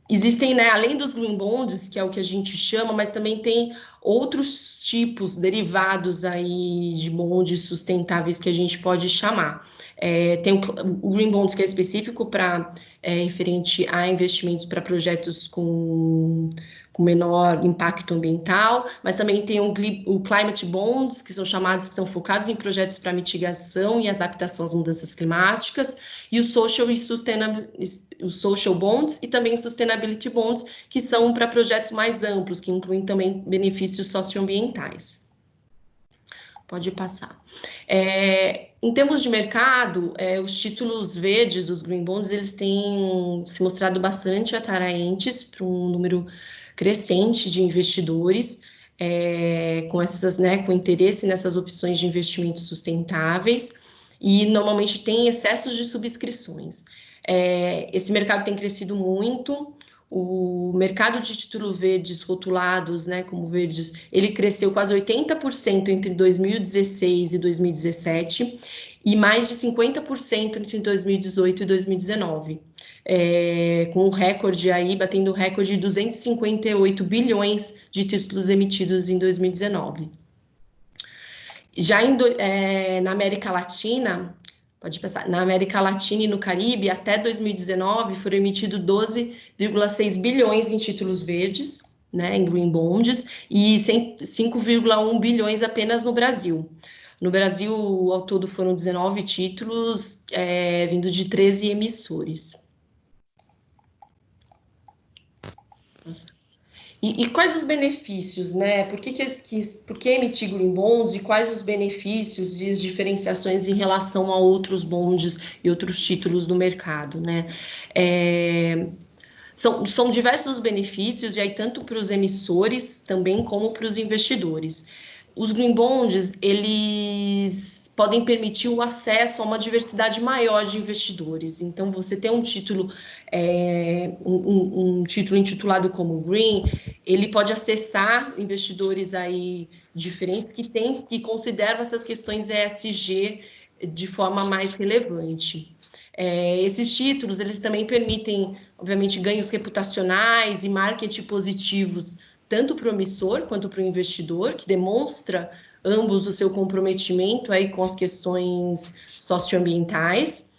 existem, né, além dos Green Bonds, que é o que a gente chama, mas também tem outros tipos derivados aí de bonds sustentáveis que a gente pode chamar. Tem o Green Bonds, que é específico para referente a investimentos para projetos com menor impacto ambiental, mas também tem o Climate Bonds, que são focados em projetos para mitigação e adaptação às mudanças climáticas, e o Social Bonds e também os Sustainability Bonds, que são para projetos mais amplos, que incluem também benefícios socioambientais. Pode passar. Em termos de mercado, os títulos verdes, os Green Bonds, eles têm se mostrado bastante atraentes para um número crescente de investidores, com interesse nessas opções de investimentos sustentáveis, e normalmente tem excessos de subscrições. Esse mercado tem crescido muito. O mercado de títulos verdes rotulados, né, como verdes, ele cresceu quase 80% entre 2016 e 2017 e mais de 50% entre 2018 e 2019, com um recorde aí, batendo o recorde de 258 bilhões de títulos emitidos em 2019. Já na América Latina, pode passar. Na América Latina e no Caribe, até 2019, foram emitidos 12,6 bilhões em títulos verdes, né, em Green Bonds, e 5,1 bilhões apenas no Brasil. No Brasil, ao todo, foram 19 títulos, vindo de 13 emissores. E quais os benefícios, né? Por que emitir Green Bonds e quais os benefícios e as diferenciações em relação a outros bonds e outros títulos do mercado, né? São diversos os benefícios, e aí tanto para os emissores também como para os investidores. Os Green Bonds, eles podem permitir o acesso a uma diversidade maior de investidores. Então, você tem um título, um título intitulado como Green, ele pode acessar investidores aí diferentes que consideram essas questões ESG de forma mais relevante. Esses títulos, eles também permitem, obviamente, ganhos reputacionais e marketing positivos, tanto para o emissor quanto para o investidor, que demonstra ambos o seu comprometimento aí com as questões socioambientais.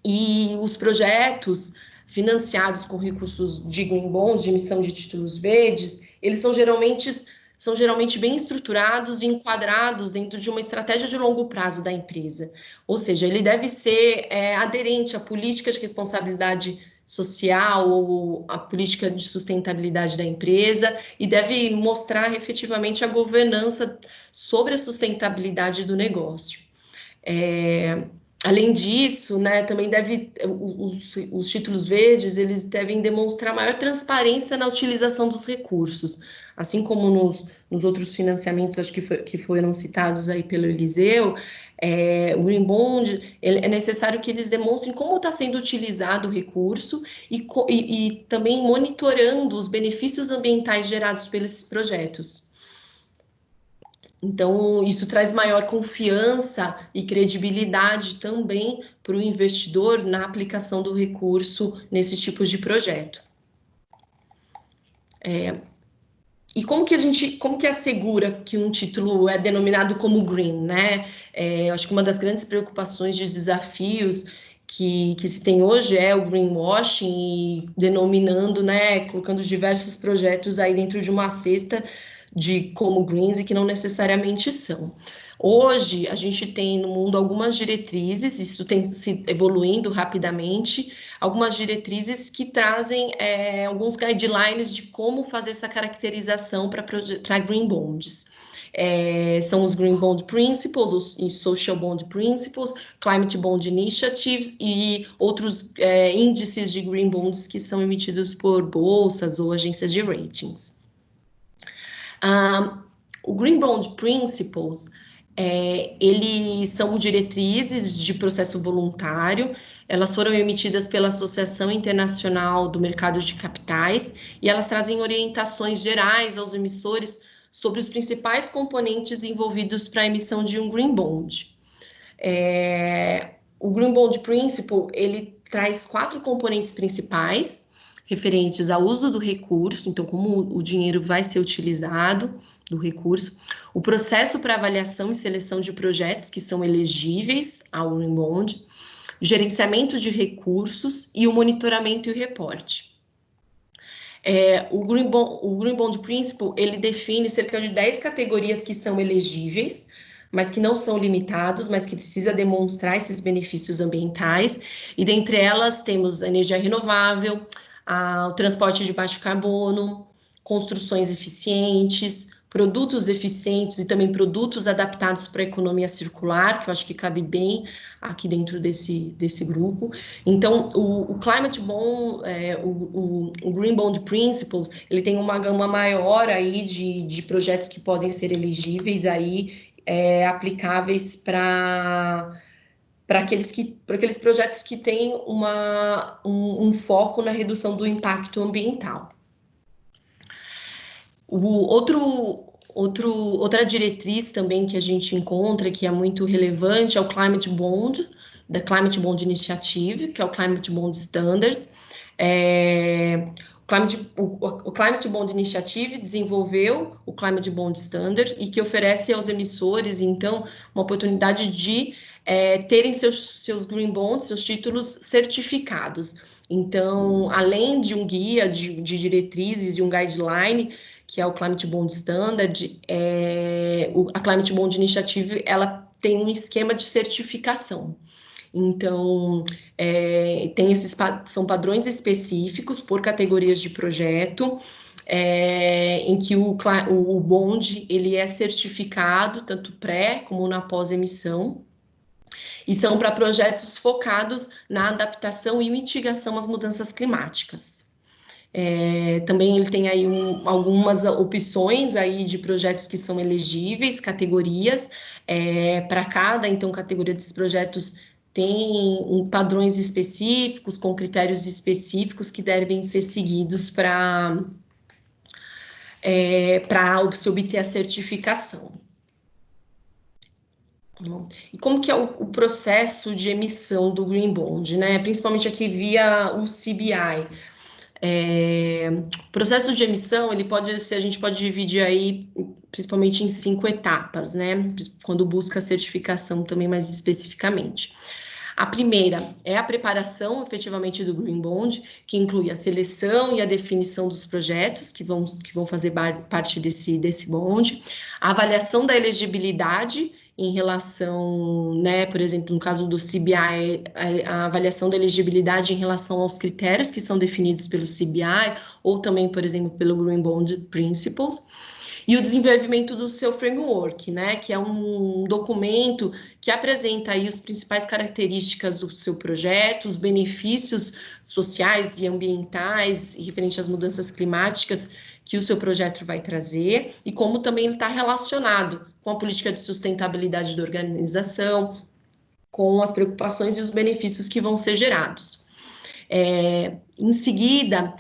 E os projetos financiados com recursos de Green Bonds, de emissão de títulos verdes, eles são geralmente bem estruturados e enquadrados dentro de uma estratégia de longo prazo da empresa. Ou seja, ele deve ser aderente à política de responsabilidade social ou a política de sustentabilidade da empresa e deve mostrar efetivamente a governança sobre a sustentabilidade do negócio. Além disso, né, também os títulos verdes, eles devem demonstrar maior transparência na utilização dos recursos, assim como nos outros financiamentos, acho que foram citados aí pelo Eliseu. O Green Bond, é necessário que eles demonstrem como está sendo utilizado o recurso e também monitorando os benefícios ambientais gerados pelos projetos. Então, isso traz maior confiança e credibilidade também para o investidor na aplicação do recurso nesses tipos de projeto. E como que assegura que um título é denominado como green, né? Eu acho que uma das grandes preocupações e desafios que se tem hoje é o greenwashing, e denominando, né, colocando diversos projetos aí dentro de uma cesta de como greens e que não necessariamente são. Hoje, a gente tem no mundo algumas diretrizes, isso tem se evoluindo rapidamente, algumas diretrizes que trazem alguns guidelines de como fazer essa caracterização para green bonds. São os Green Bond Principles, os Social Bond Principles, Climate Bond Initiatives e outros índices de Green Bonds que são emitidos por bolsas ou agências de ratings. O Green Bond Principles, eles são diretrizes de processo voluntário, elas foram emitidas pela Associação Internacional do Mercado de Capitais e elas trazem orientações gerais aos emissores sobre os principais componentes envolvidos para a emissão de um Green Bond. O Green Bond Principle, ele traz 4 componentes principais, referentes ao uso do recurso, então como o dinheiro vai ser utilizado do recurso, o processo para avaliação e seleção de projetos que são elegíveis ao Green Bond, o gerenciamento de recursos e o monitoramento e o reporte. O Green Bond Principle, ele define cerca de 10 categorias que são elegíveis, mas que não são limitados, mas que precisa demonstrar esses benefícios ambientais, e dentre elas temos a energia renovável, o transporte de baixo carbono, construções eficientes, produtos eficientes e também produtos adaptados para a economia circular, que eu acho que cabe bem aqui dentro desse grupo. Então, o Climate Bond, o Green Bond Principles, ele tem uma gama maior aí de projetos que podem ser elegíveis aí, aplicáveis para aqueles projetos que têm um foco na redução do impacto ambiental. Outra diretriz também que a gente encontra, que é muito relevante, é o Climate Bond, da Climate Bond Initiative, que é o Climate Bond Standards. O Climate Bond Initiative desenvolveu o Climate Bond Standard e que oferece aos emissores, então, uma oportunidade de terem seus Green Bonds, seus títulos certificados. Então, além de um guia de diretrizes e um guideline, que é o Climate Bond Standard, a Climate Bond Initiative, ela tem um esquema de certificação. Então, são padrões específicos por categorias de projeto, em que o bond ele é certificado, tanto pré como na pós-emissão, e são para projetos focados na adaptação e mitigação às mudanças climáticas. Também ele tem aí algumas opções aí de projetos que são elegíveis, categorias, para cada, então, categoria desses projetos tem padrões específicos, com critérios específicos que devem ser seguidos para se obter a certificação. E como que é o processo de emissão do Green Bond, né? Principalmente aqui via o CBI. O processo de emissão, a gente pode dividir aí principalmente em 5 etapas, né? Quando busca a certificação também mais especificamente. A primeira é a preparação, efetivamente, do Green Bond, que inclui a seleção e a definição dos projetos que vão fazer parte desse bond, a avaliação da elegibilidade em relação, né, por exemplo, no caso do CBI, a avaliação da elegibilidade em relação aos critérios que são definidos pelo CBI, ou também, por exemplo, pelo Green Bond Principles, e o desenvolvimento do seu framework, né, que é um documento que apresenta aí as principais características do seu projeto, os benefícios sociais e ambientais e referente às mudanças climáticas que o seu projeto vai trazer e como também ele está relacionado com a política de sustentabilidade da organização, com as preocupações e os benefícios que vão ser gerados. Em seguida,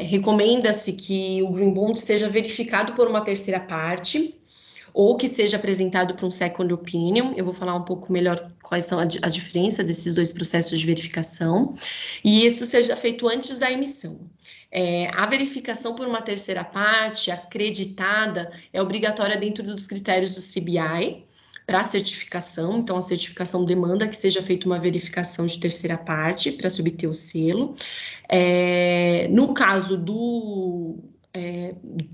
recomenda-se que o Green Bond seja verificado por uma terceira parte ou que seja apresentado para um second opinion. Eu vou falar um pouco melhor quais são a diferença desses dois processos de verificação, e isso seja feito antes da emissão. A verificação por uma terceira parte acreditada é obrigatória dentro dos critérios do CBI para a certificação, então a certificação demanda que seja feita uma verificação de terceira parte para se obter o selo. No caso do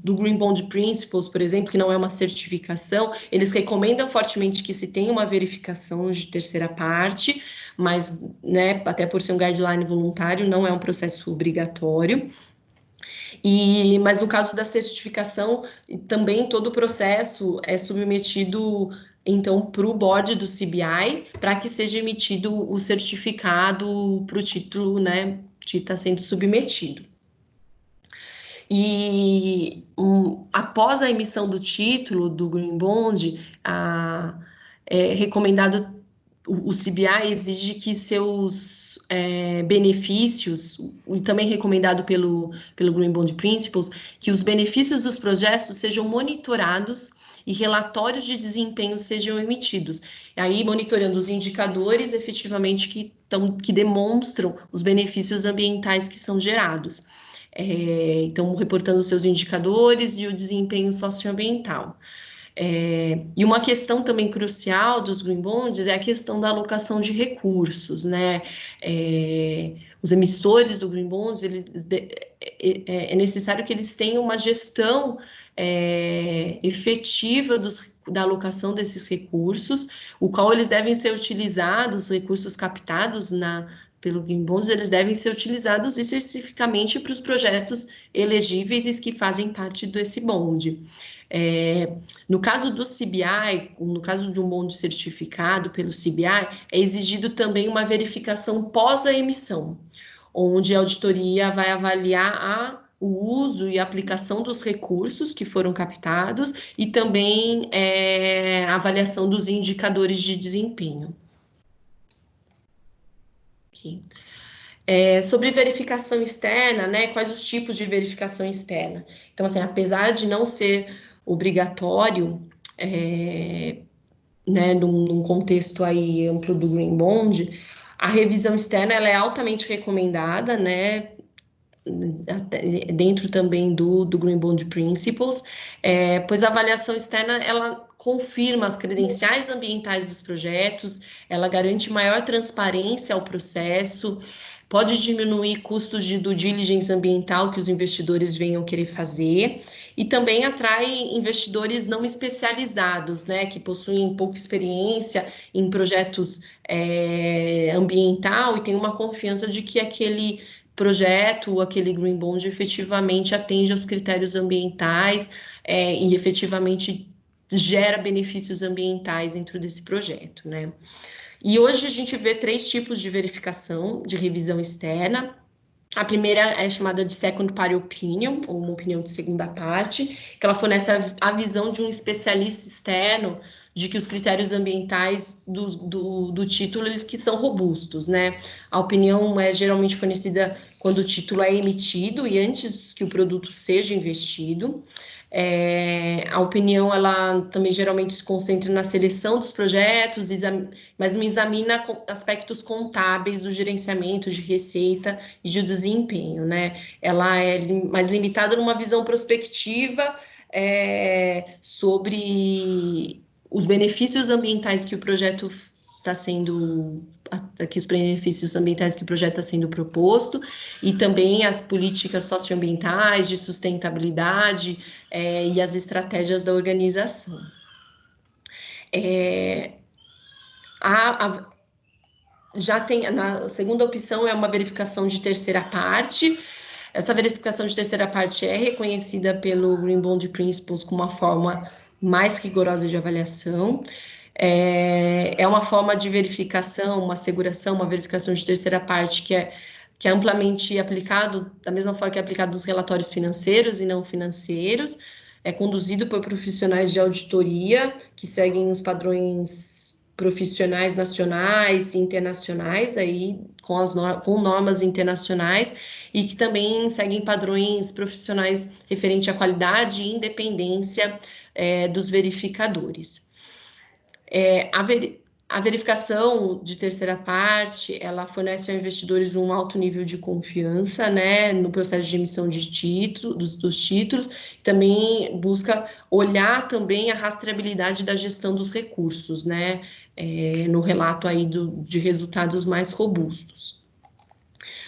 Green Bond Principles, por exemplo, que não é uma certificação, eles recomendam fortemente que se tenha uma verificação de terceira parte, mas, né, até por ser um guideline voluntário, não é um processo obrigatório. Mas no caso da certificação, também todo o processo é submetido, então, para o board do CBI, para que seja emitido o certificado para o título, né, que está sendo submetido. E após a emissão do título do Green Bond, é recomendado, o CBI exige que seus benefícios, e também recomendado pelo Green Bond Principles, que os benefícios dos projetos sejam monitorados e relatórios de desempenho sejam emitidos. E aí, monitorando os indicadores efetivamente que demonstram os benefícios ambientais que são gerados. Então, reportando os seus indicadores e o desempenho socioambiental. E uma questão também crucial dos Green Bonds é a questão da alocação de recursos, né? Os emissores do Green Bonds, é necessário que eles tenham uma gestão efetiva da alocação desses recursos, o qual eles devem ser utilizados, os recursos captados pelo Green Bonds, eles devem ser utilizados especificamente para os projetos elegíveis e que fazem parte desse bond. No caso do CBI, no caso de um bond certificado pelo CBI, é exigido também uma verificação pós a emissão, onde a auditoria vai avaliar o uso e a aplicação dos recursos que foram captados e também a avaliação dos indicadores de desempenho. Okay. Sobre verificação externa, né? Quais os tipos de verificação externa? Então, assim, apesar de não ser obrigatório, né, num contexto aí amplo do Green Bond, a revisão externa ela é altamente recomendada, né? Dentro também do Green Bond Principles, pois a avaliação externa ela confirma as credenciais ambientais dos projetos, ela garante maior transparência ao processo, pode diminuir custos de due diligence ambiental que os investidores venham querer fazer, e também atrai investidores não especializados, né, que possuem pouca experiência em projetos ambiental e têm uma confiança de que aquele projeto, aquele Green Bond efetivamente atende aos critérios ambientais e efetivamente gera benefícios ambientais dentro desse projeto, né? E hoje a gente vê 3 tipos de verificação, de revisão externa. A primeira é chamada de Second Party Opinion, ou uma opinião de segunda parte, que ela fornece a visão de um especialista externo de que os critérios ambientais do título, eles que são robustos, né? A opinião é geralmente fornecida quando o título é emitido e antes que o produto seja investido. A opinião, ela também geralmente se concentra na seleção dos projetos, mas não examina aspectos contábeis do gerenciamento de receita e de desempenho, né? Ela é mais limitada numa visão prospectiva sobre os benefícios ambientais que o projeto está sendo, que os benefícios ambientais que o projeto está sendo proposto, e também as políticas socioambientais de sustentabilidade e as estratégias da organização. Já tem, a segunda opção é uma verificação de terceira parte, Essa verificação de terceira parte é reconhecida pelo Green Bond Principles como uma forma mais rigorosa de avaliação. É uma forma de verificação, uma asseguração, uma verificação de terceira parte que é amplamente aplicado, da mesma forma que é aplicado nos relatórios financeiros e não financeiros, é conduzido por profissionais de auditoria que seguem os padrões profissionais nacionais e internacionais, aí com normas internacionais, e que também seguem padrões profissionais referente à qualidade e independência dos verificadores. A verificação de terceira parte, ela fornece aos investidores um alto nível de confiança, né, no processo de emissão de dos títulos, e também busca olhar também a rastreabilidade da gestão dos recursos, né, no relato aí de resultados mais robustos.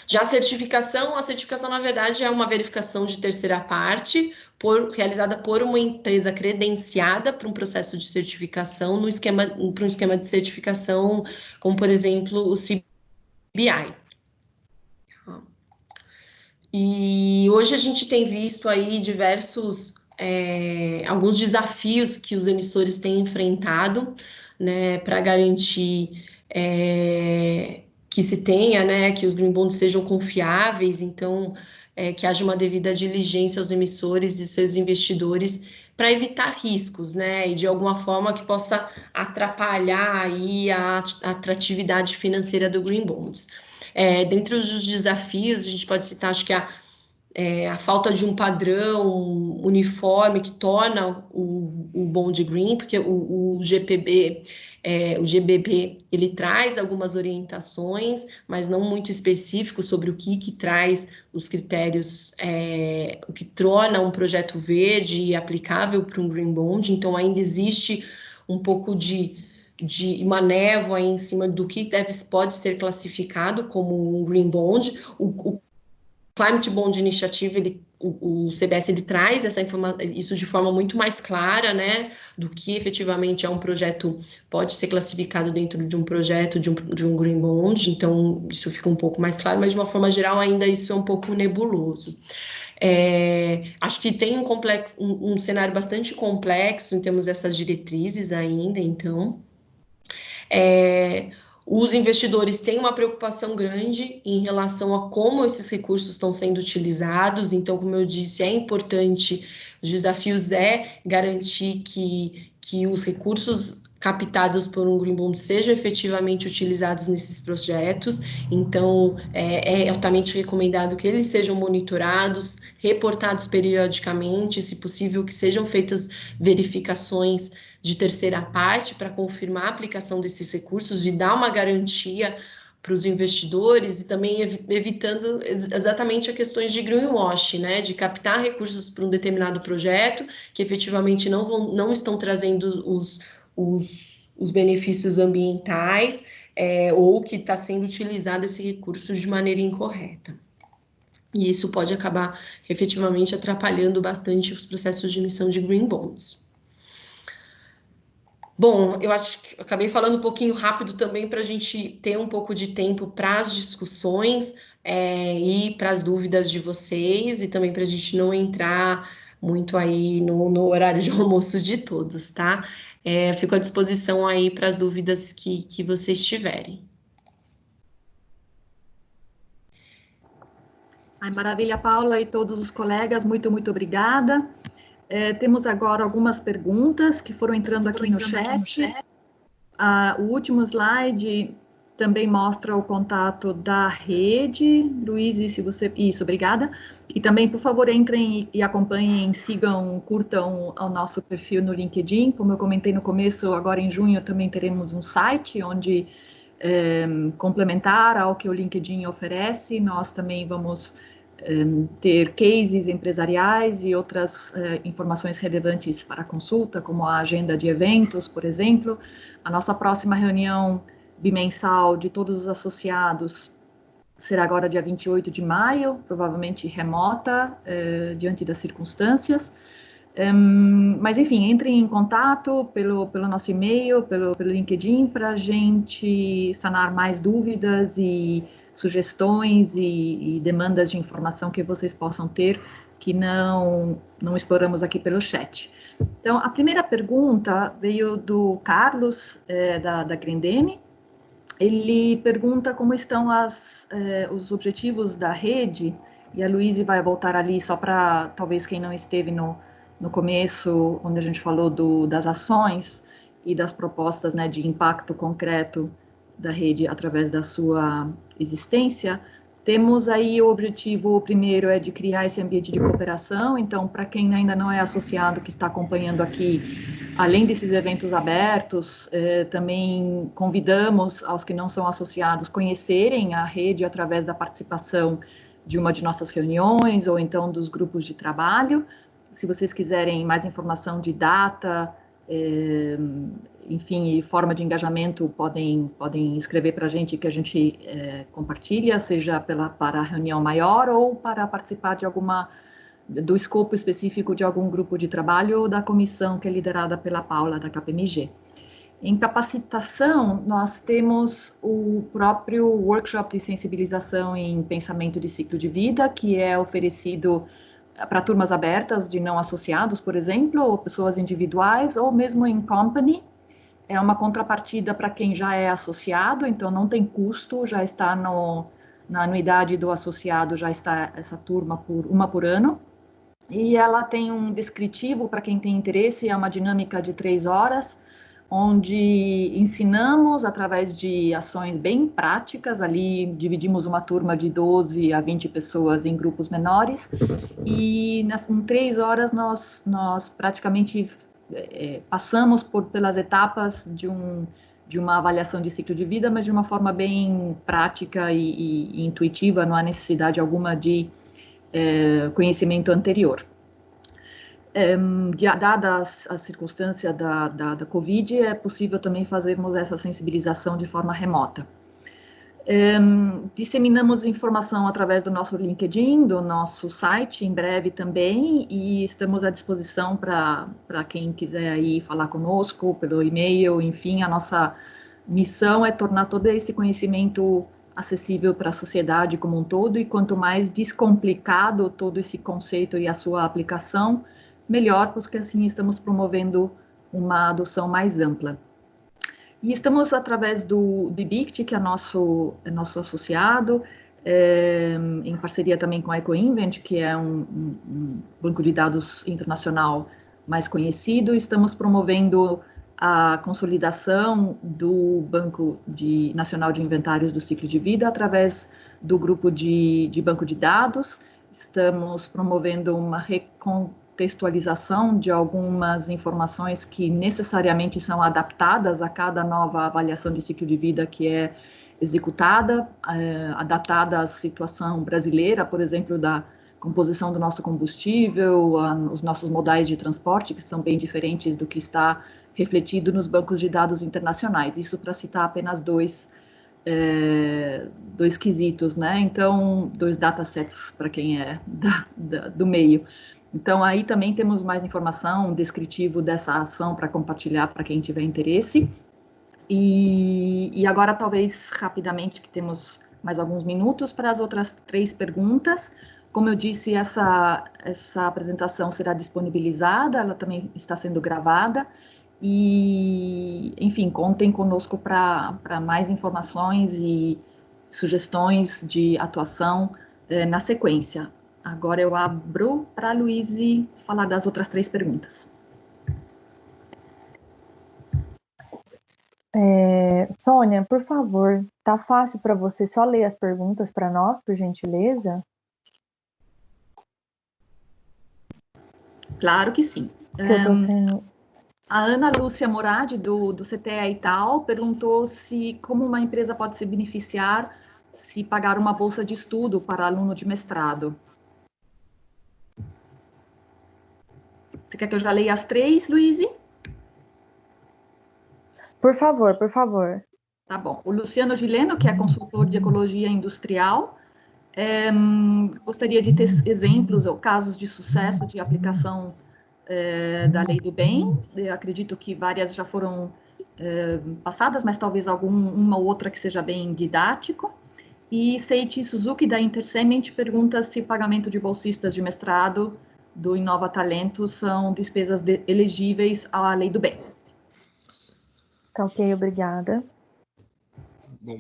Já a certificação, na verdade, é uma verificação de terceira parte, realizada por uma empresa credenciada para um processo de certificação, para um esquema de certificação, como, por exemplo, o CBI. E hoje a gente tem visto aí alguns desafios que os emissores têm enfrentado, né, para garantir que se tenha, né, que os green bonds sejam confiáveis, então que haja uma devida diligência aos emissores e seus investidores para evitar riscos, né, e de alguma forma que possa atrapalhar aí a atratividade financeira do green bonds. Dentre os desafios, a gente pode citar, acho que a falta de um padrão uniforme que torna o bond green, porque o GPB, o GBB, ele traz algumas orientações, mas não muito específico sobre o que traz os critérios, o que torna um projeto verde aplicável para um green bond. Então ainda existe um pouco de uma névoa aí em cima do que pode ser classificado como um green bond. O Climate Bond Initiative, o CBS, ele traz isso de forma muito mais clara, né, do que efetivamente é um projeto, pode ser classificado dentro de um projeto de um Green Bond, então isso fica um pouco mais claro, mas de uma forma geral ainda isso é um pouco nebuloso. Acho que tem um cenário bastante complexo em termos dessas diretrizes ainda, então. Os investidores têm uma preocupação grande em relação a como esses recursos estão sendo utilizados, então, como eu disse, é importante, os desafios garantir que os recursos captados por um Green Bond sejam efetivamente utilizados nesses projetos, então é altamente recomendado que eles sejam monitorados, reportados periodicamente, se possível que sejam feitas verificações de terceira parte para confirmar a aplicação desses recursos e dar uma garantia para os investidores e também evitando exatamente as questões de greenwashing, né, de captar recursos para um determinado projeto que efetivamente não estão trazendo os benefícios ambientais ou que está sendo utilizado esse recurso de maneira incorreta. E isso pode acabar efetivamente atrapalhando bastante os processos de emissão de green bonds. Bom, eu acho que eu acabei falando um pouquinho rápido também para a gente ter um pouco de tempo para as discussões e para as dúvidas de vocês e também para a gente não entrar muito aí no horário de almoço de todos, tá? Fico à disposição aí para as dúvidas que vocês tiverem. Ai, maravilha, Paula e todos os colegas, muito, muito obrigada. Temos agora algumas perguntas que foram entrando aqui no chat. O último slide também mostra o contato da rede. Luiz, se você... Isso, obrigada. E também, por favor, entrem e acompanhem, sigam, curtam o nosso perfil no LinkedIn. Como eu comentei no começo, agora em junho também teremos um site onde, complementar ao que o LinkedIn oferece, nós também vamos ter cases empresariais e outras informações relevantes para consulta, como a agenda de eventos, por exemplo. A nossa próxima reunião bimensal de todos os associados será agora dia 28 de maio, provavelmente remota, diante das circunstâncias. Mas, enfim, entrem em contato pelo nosso e-mail, pelo LinkedIn, para a gente sanar mais dúvidas e sugestões e demandas de informação que vocês possam ter, que não exploramos aqui pelo chat. Então, a primeira pergunta veio do Carlos, da Grendene. Ele pergunta como estão os objetivos da rede, e a Luíse vai voltar ali só para, talvez, quem não esteve no começo, onde a gente falou das ações e das propostas, né, de impacto concreto da rede através da sua existência. Temos aí o objetivo, primeiro, é de criar esse ambiente de cooperação. Então, para quem ainda não é associado, que está acompanhando aqui, além desses eventos abertos, também convidamos aos que não são associados conhecerem a rede através da participação de uma de nossas reuniões ou então dos grupos de trabalho. Se vocês quiserem mais informação de data, enfim, e forma de engajamento, podem escrever para a gente, que a gente compartilha, seja para a reunião maior ou para participar do escopo específico de algum grupo de trabalho ou da comissão que é liderada pela Paula, da KPMG. Em capacitação, nós temos o próprio workshop de sensibilização em pensamento de ciclo de vida, que é oferecido para turmas abertas de não associados, por exemplo, ou pessoas individuais, ou mesmo em company. É uma contrapartida para quem já é associado, então não tem custo, já está na anuidade do associado, já está essa turma uma por ano. E ela tem um descritivo para quem tem interesse, é uma dinâmica de 3 horas, onde ensinamos através de ações bem práticas. Ali dividimos uma turma de 12 a 20 pessoas em grupos menores, e em 3 horas nós praticamente passamos pelas etapas de uma avaliação de ciclo de vida, mas de uma forma bem prática e intuitiva, não há necessidade alguma de conhecimento anterior. Dadas as circunstâncias da Covid, é possível também fazermos essa sensibilização de forma remota. Disseminamos informação através do nosso LinkedIn, do nosso site, em breve também, e estamos à disposição para quem quiser aí falar conosco, pelo e-mail, enfim, a nossa missão é tornar todo esse conhecimento acessível para a sociedade como um todo, e quanto mais descomplicado todo esse conceito e a sua aplicação, melhor, porque assim estamos promovendo uma adoção mais ampla. E estamos, através do BICT, que é nosso associado, em parceria também com a EcoInvent, que é um banco de dados internacional mais conhecido, estamos promovendo a consolidação do Banco Nacional de Inventários do Ciclo de Vida através do grupo de banco de dados. Estamos promovendo uma recontextualização de algumas informações que necessariamente são adaptadas a cada nova avaliação de ciclo de vida que é executada, adaptada à situação brasileira, por exemplo, da composição do nosso combustível, os nossos modais de transporte, que são bem diferentes do que está refletido nos bancos de dados internacionais. Isso para citar apenas dois quesitos, né? Então, 2 datasets para quem é do meio. Então, aí também temos mais informação, um descritivo dessa ação para compartilhar para quem tiver interesse. E agora, talvez, rapidamente, que temos mais alguns minutos para as outras 3 perguntas. Como eu disse, essa apresentação será disponibilizada, ela também está sendo gravada. E, enfim, contem conosco para mais informações e sugestões de atuação na sequência. Agora eu abro para a Luíse falar das outras 3 perguntas. Sônia, por favor, tá fácil para você só ler as perguntas para nós, por gentileza? Claro que sim. Eu tô sem... A Ana Lúcia Moradi, do CTEA e tal, perguntou como uma empresa pode se beneficiar se pagar uma bolsa de estudo para aluno de mestrado. Você quer que eu já leia as 3, Luíse? Por favor, por favor. Tá bom. O Luciano Gileno, que é consultor de ecologia industrial, gostaria de ter exemplos ou casos de sucesso de aplicação da lei do bem. Eu acredito que várias já foram passadas, mas talvez uma ou outra que seja bem didático. E Seiichi Suzuki, da Intercement, pergunta se pagamento de bolsistas de mestrado do Inova Talentos são despesas elegíveis à Lei do Bem. Tá ok, obrigada. Bom,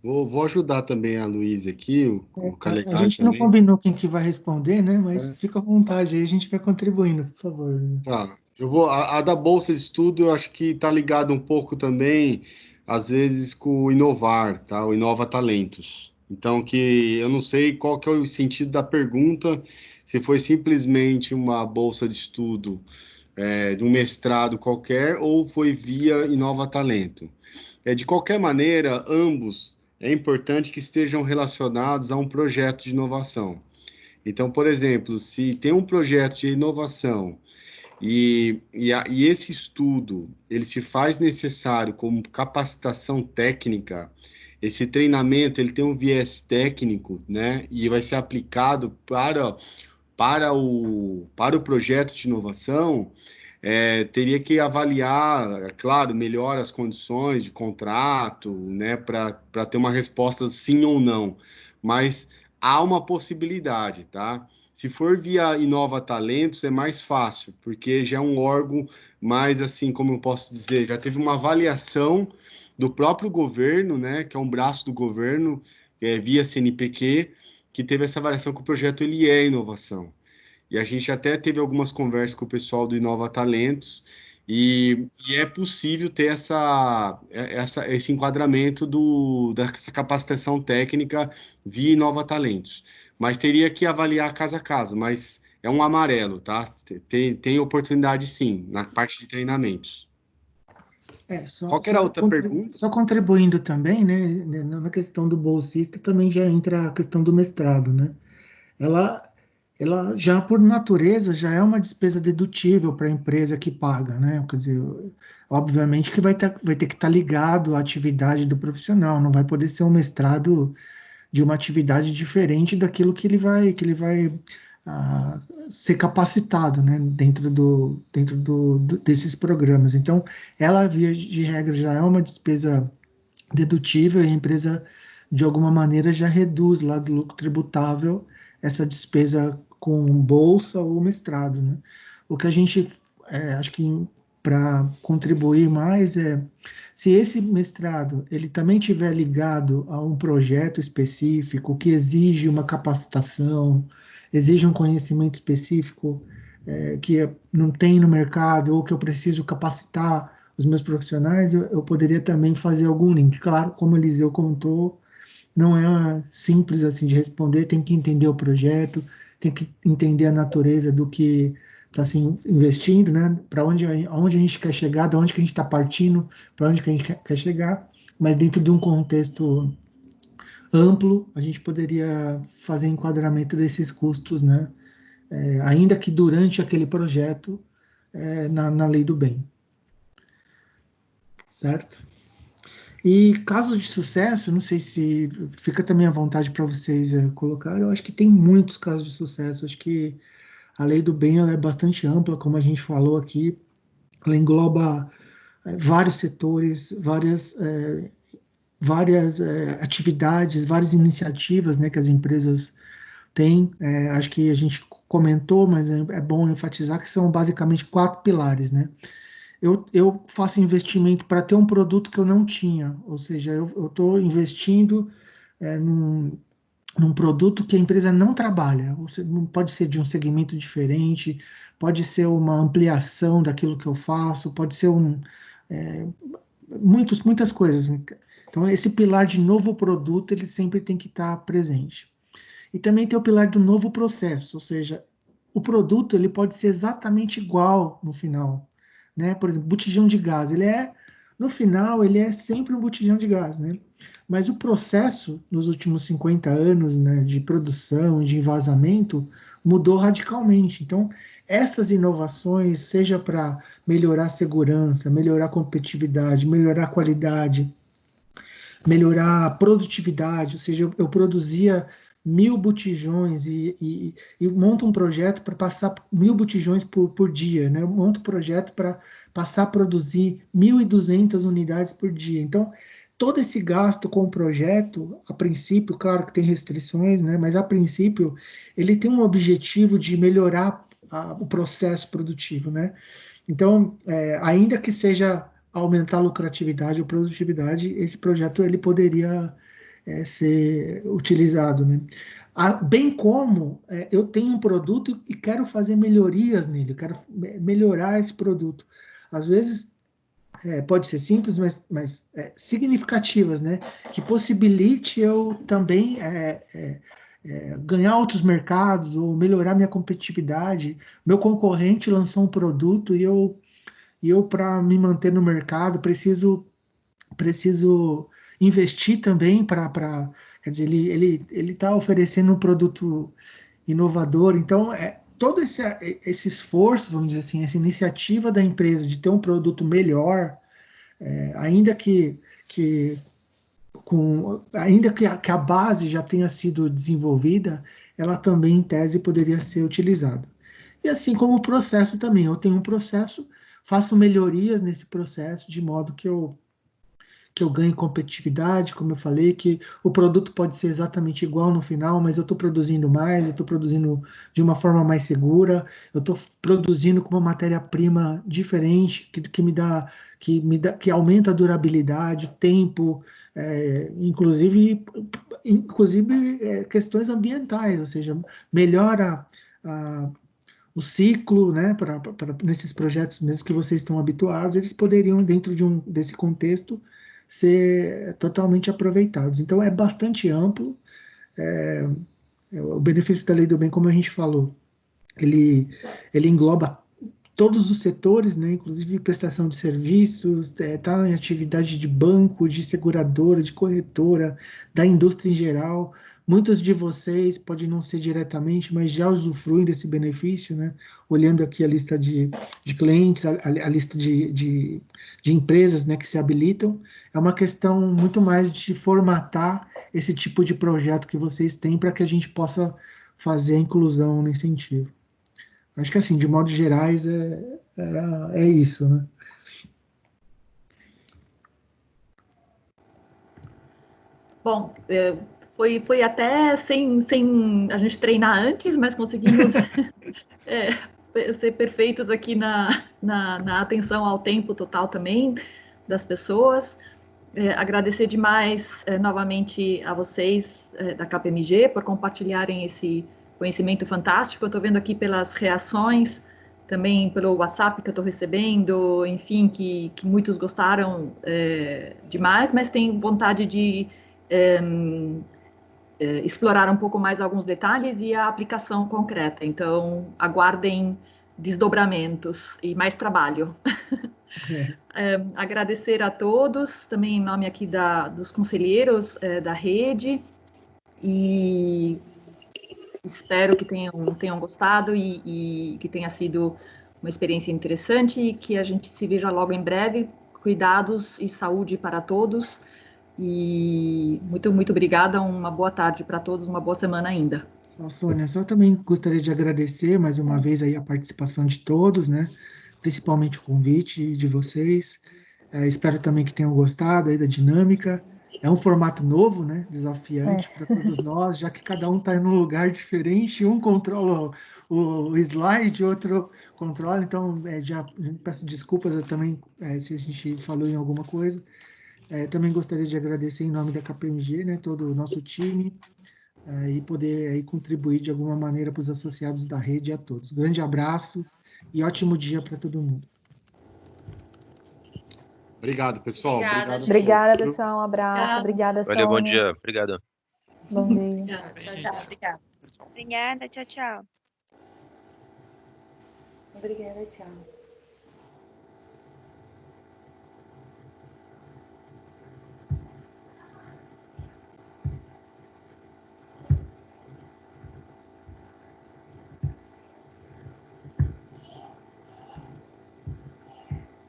vou ajudar também a Luísa aqui, o Calegari A gente também. não combinou quem que vai responder, né? Mas fica à vontade aí, a gente vai contribuindo, por favor. Tá, a da Bolsa de Estudo, eu acho que está ligado um pouco também, às vezes, com o Inovar, tá? O Inova Talentos. Então, que eu não sei qual que é o sentido da pergunta, se foi simplesmente uma bolsa de estudo de um mestrado qualquer, ou foi via Inova Talento. De qualquer maneira, ambos é importante que estejam relacionados a um projeto de inovação. Então, por exemplo, se tem um projeto de inovação e esse estudo ele se faz necessário como capacitação técnica, esse treinamento ele tem um viés técnico, né? E vai ser aplicado para o projeto de inovação, teria que avaliar, é claro, melhor as condições de contrato, né? Para ter uma resposta sim ou não. Mas há uma possibilidade, tá? Se for via Inova Talentos, é mais fácil, porque já é um órgão mais, assim, como eu posso dizer, já teve uma avaliação do próprio governo, né, que é um braço do governo, via CNPq, que teve essa avaliação que o projeto ele é inovação. E a gente até teve algumas conversas com o pessoal do Inova Talentos, e é possível ter esse enquadramento dessa capacitação técnica via Inova Talentos. Mas teria que avaliar caso a caso, mas é um amarelo, tá? Tem oportunidade sim, na parte de treinamentos. Qual que era a outra pergunta? Só contribuindo também, né? Na questão do bolsista também já entra a questão do mestrado, né? Ela já por natureza já é uma despesa dedutível para a empresa que paga, né? Quer dizer, obviamente que vai ter que estar ligado à atividade do profissional, não vai poder ser um mestrado de uma atividade diferente daquilo que ele vai ser capacitado, né? Dentro desses programas. Então, ela via de regra já é uma despesa dedutível e a empresa de alguma maneira já reduz lá do lucro tributável essa despesa com bolsa ou mestrado, né? O que a gente, acho que para contribuir mais se esse mestrado ele também tiver ligado a um projeto específico que exige uma capacitação, exige um conhecimento específico que não tem no mercado ou que eu preciso capacitar os meus profissionais, eu poderia também fazer algum link. Claro, como o Eliseu contou, não é simples assim de responder, tem que entender o projeto, tem que entender a natureza do que está se investindo, né? Para onde a gente quer chegar, de onde que a gente está partindo, para onde que a gente quer chegar, mas dentro de um contexto amplo, a gente poderia fazer enquadramento desses custos, né? Ainda que durante aquele projeto, na lei do bem. Certo? E casos de sucesso, não sei se fica também à vontade para vocês colocar, eu acho que tem muitos casos de sucesso, acho que a lei do bem ela é bastante ampla, como a gente falou aqui, ela engloba vários setores, várias atividades, várias iniciativas, né, que as empresas têm, acho que a gente comentou, mas é bom enfatizar que são basicamente 4 pilares, né? Eu faço investimento para ter um produto que eu não tinha, ou seja, eu estou investindo num produto que a empresa não trabalha. Pode ser de um segmento diferente, pode ser uma ampliação daquilo que eu faço, pode ser muitas coisas. Então, esse pilar de novo produto, ele sempre tem que estar presente. E também tem o pilar do novo processo, ou seja, o produto ele pode ser exatamente igual no final, né? Por exemplo, botijão de gás, no final, ele é sempre um botijão de gás, né? Mas o processo, nos últimos 50 anos, né, de produção, de envasamento, mudou radicalmente. Então, essas inovações, seja para melhorar a segurança, melhorar a competitividade, melhorar a qualidade, melhorar a produtividade, ou seja, eu produzia 1.000 botijões e monto um projeto para passar 1.000 botijões por dia, né? Eu monto um projeto para passar a produzir 1.200 unidades por dia. Então, todo esse gasto com o projeto, a princípio, claro que tem restrições, né, mas a princípio ele tem um objetivo de melhorar o processo produtivo, né? Então, ainda que seja aumentar a lucratividade ou produtividade, esse projeto ele poderia ser utilizado, né? Bem como eu tenho um produto e quero fazer melhorias nele, eu quero melhorar esse produto. Às vezes pode ser simples, mas significativas, né? Que possibilite eu também ganhar outros mercados ou melhorar minha competitividade. Meu concorrente lançou um produto e eu para me manter no mercado, preciso investir também quer dizer, ele está oferecendo um produto inovador, então todo esse esforço, vamos dizer assim, essa iniciativa da empresa de ter um produto melhor, ainda que a base já tenha sido desenvolvida, ela também, em tese, poderia ser utilizada. E assim como o processo também, eu tenho um processo, faço melhorias nesse processo, de modo que eu ganhe competitividade, como eu falei, que o produto pode ser exatamente igual no final, mas eu estou produzindo mais, eu estou produzindo de uma forma mais segura, eu estou produzindo com uma matéria-prima diferente, que aumenta a durabilidade, o tempo, inclusive questões ambientais, ou seja, melhora o ciclo, né, nesses projetos mesmo que vocês estão habituados, eles poderiam, dentro desse contexto, ser totalmente aproveitados. Então, é bastante amplo. O benefício da lei do bem, como a gente falou, ele engloba todos os setores, né, inclusive prestação de serviços, tá em atividade de banco, de seguradora, de corretora, da indústria em geral. Muitos de vocês, pode não ser diretamente, mas já usufruem desse benefício, né? Olhando aqui a lista de clientes, a lista de empresas, né, que se habilitam, é uma questão muito mais de formatar esse tipo de projeto que vocês têm para que a gente possa fazer a inclusão no incentivo. Acho que assim, de modo gerais, é isso, né? Bom, foi até sem a gente treinar antes, mas conseguimos ser perfeitos aqui na atenção ao tempo total também das pessoas. Agradecer demais novamente a vocês da KPMG por compartilharem esse conhecimento fantástico. Eu estou vendo aqui pelas reações, também pelo WhatsApp que eu estou recebendo, enfim, que muitos gostaram demais, mas têm vontade de explorar um pouco mais alguns detalhes e a aplicação concreta. Então, aguardem desdobramentos e mais trabalho. Agradecer a todos, também em nome aqui dos conselheiros da rede, e espero que tenham gostado e que tenha sido uma experiência interessante e que a gente se veja logo em breve. Cuidados e saúde para todos. E muito, muito obrigada. Uma boa tarde para todos, uma boa semana ainda. Sônia, só também gostaria de agradecer mais uma vez aí a participação de todos, né? Principalmente o convite de vocês. Espero também que tenham gostado aí da dinâmica. É um formato novo, né? Desafiante para todos nós, já que cada um está em um lugar diferente, um controla o slide, outro controla. Então, já peço desculpas também se a gente falou em alguma coisa. Também gostaria de agradecer em nome da KPMG, né? Todo o nosso time. E poder aí contribuir de alguma maneira para os associados da rede e a todos. Grande abraço e ótimo dia para todo mundo. Obrigado, pessoal. Obrigada, pessoal. Um abraço. Obrigada, Sônia. Valeu, bom dia. Obrigado. Bom dia. Tchau, tchau. Obrigada. Obrigada, tchau, tchau. Obrigada, tchau.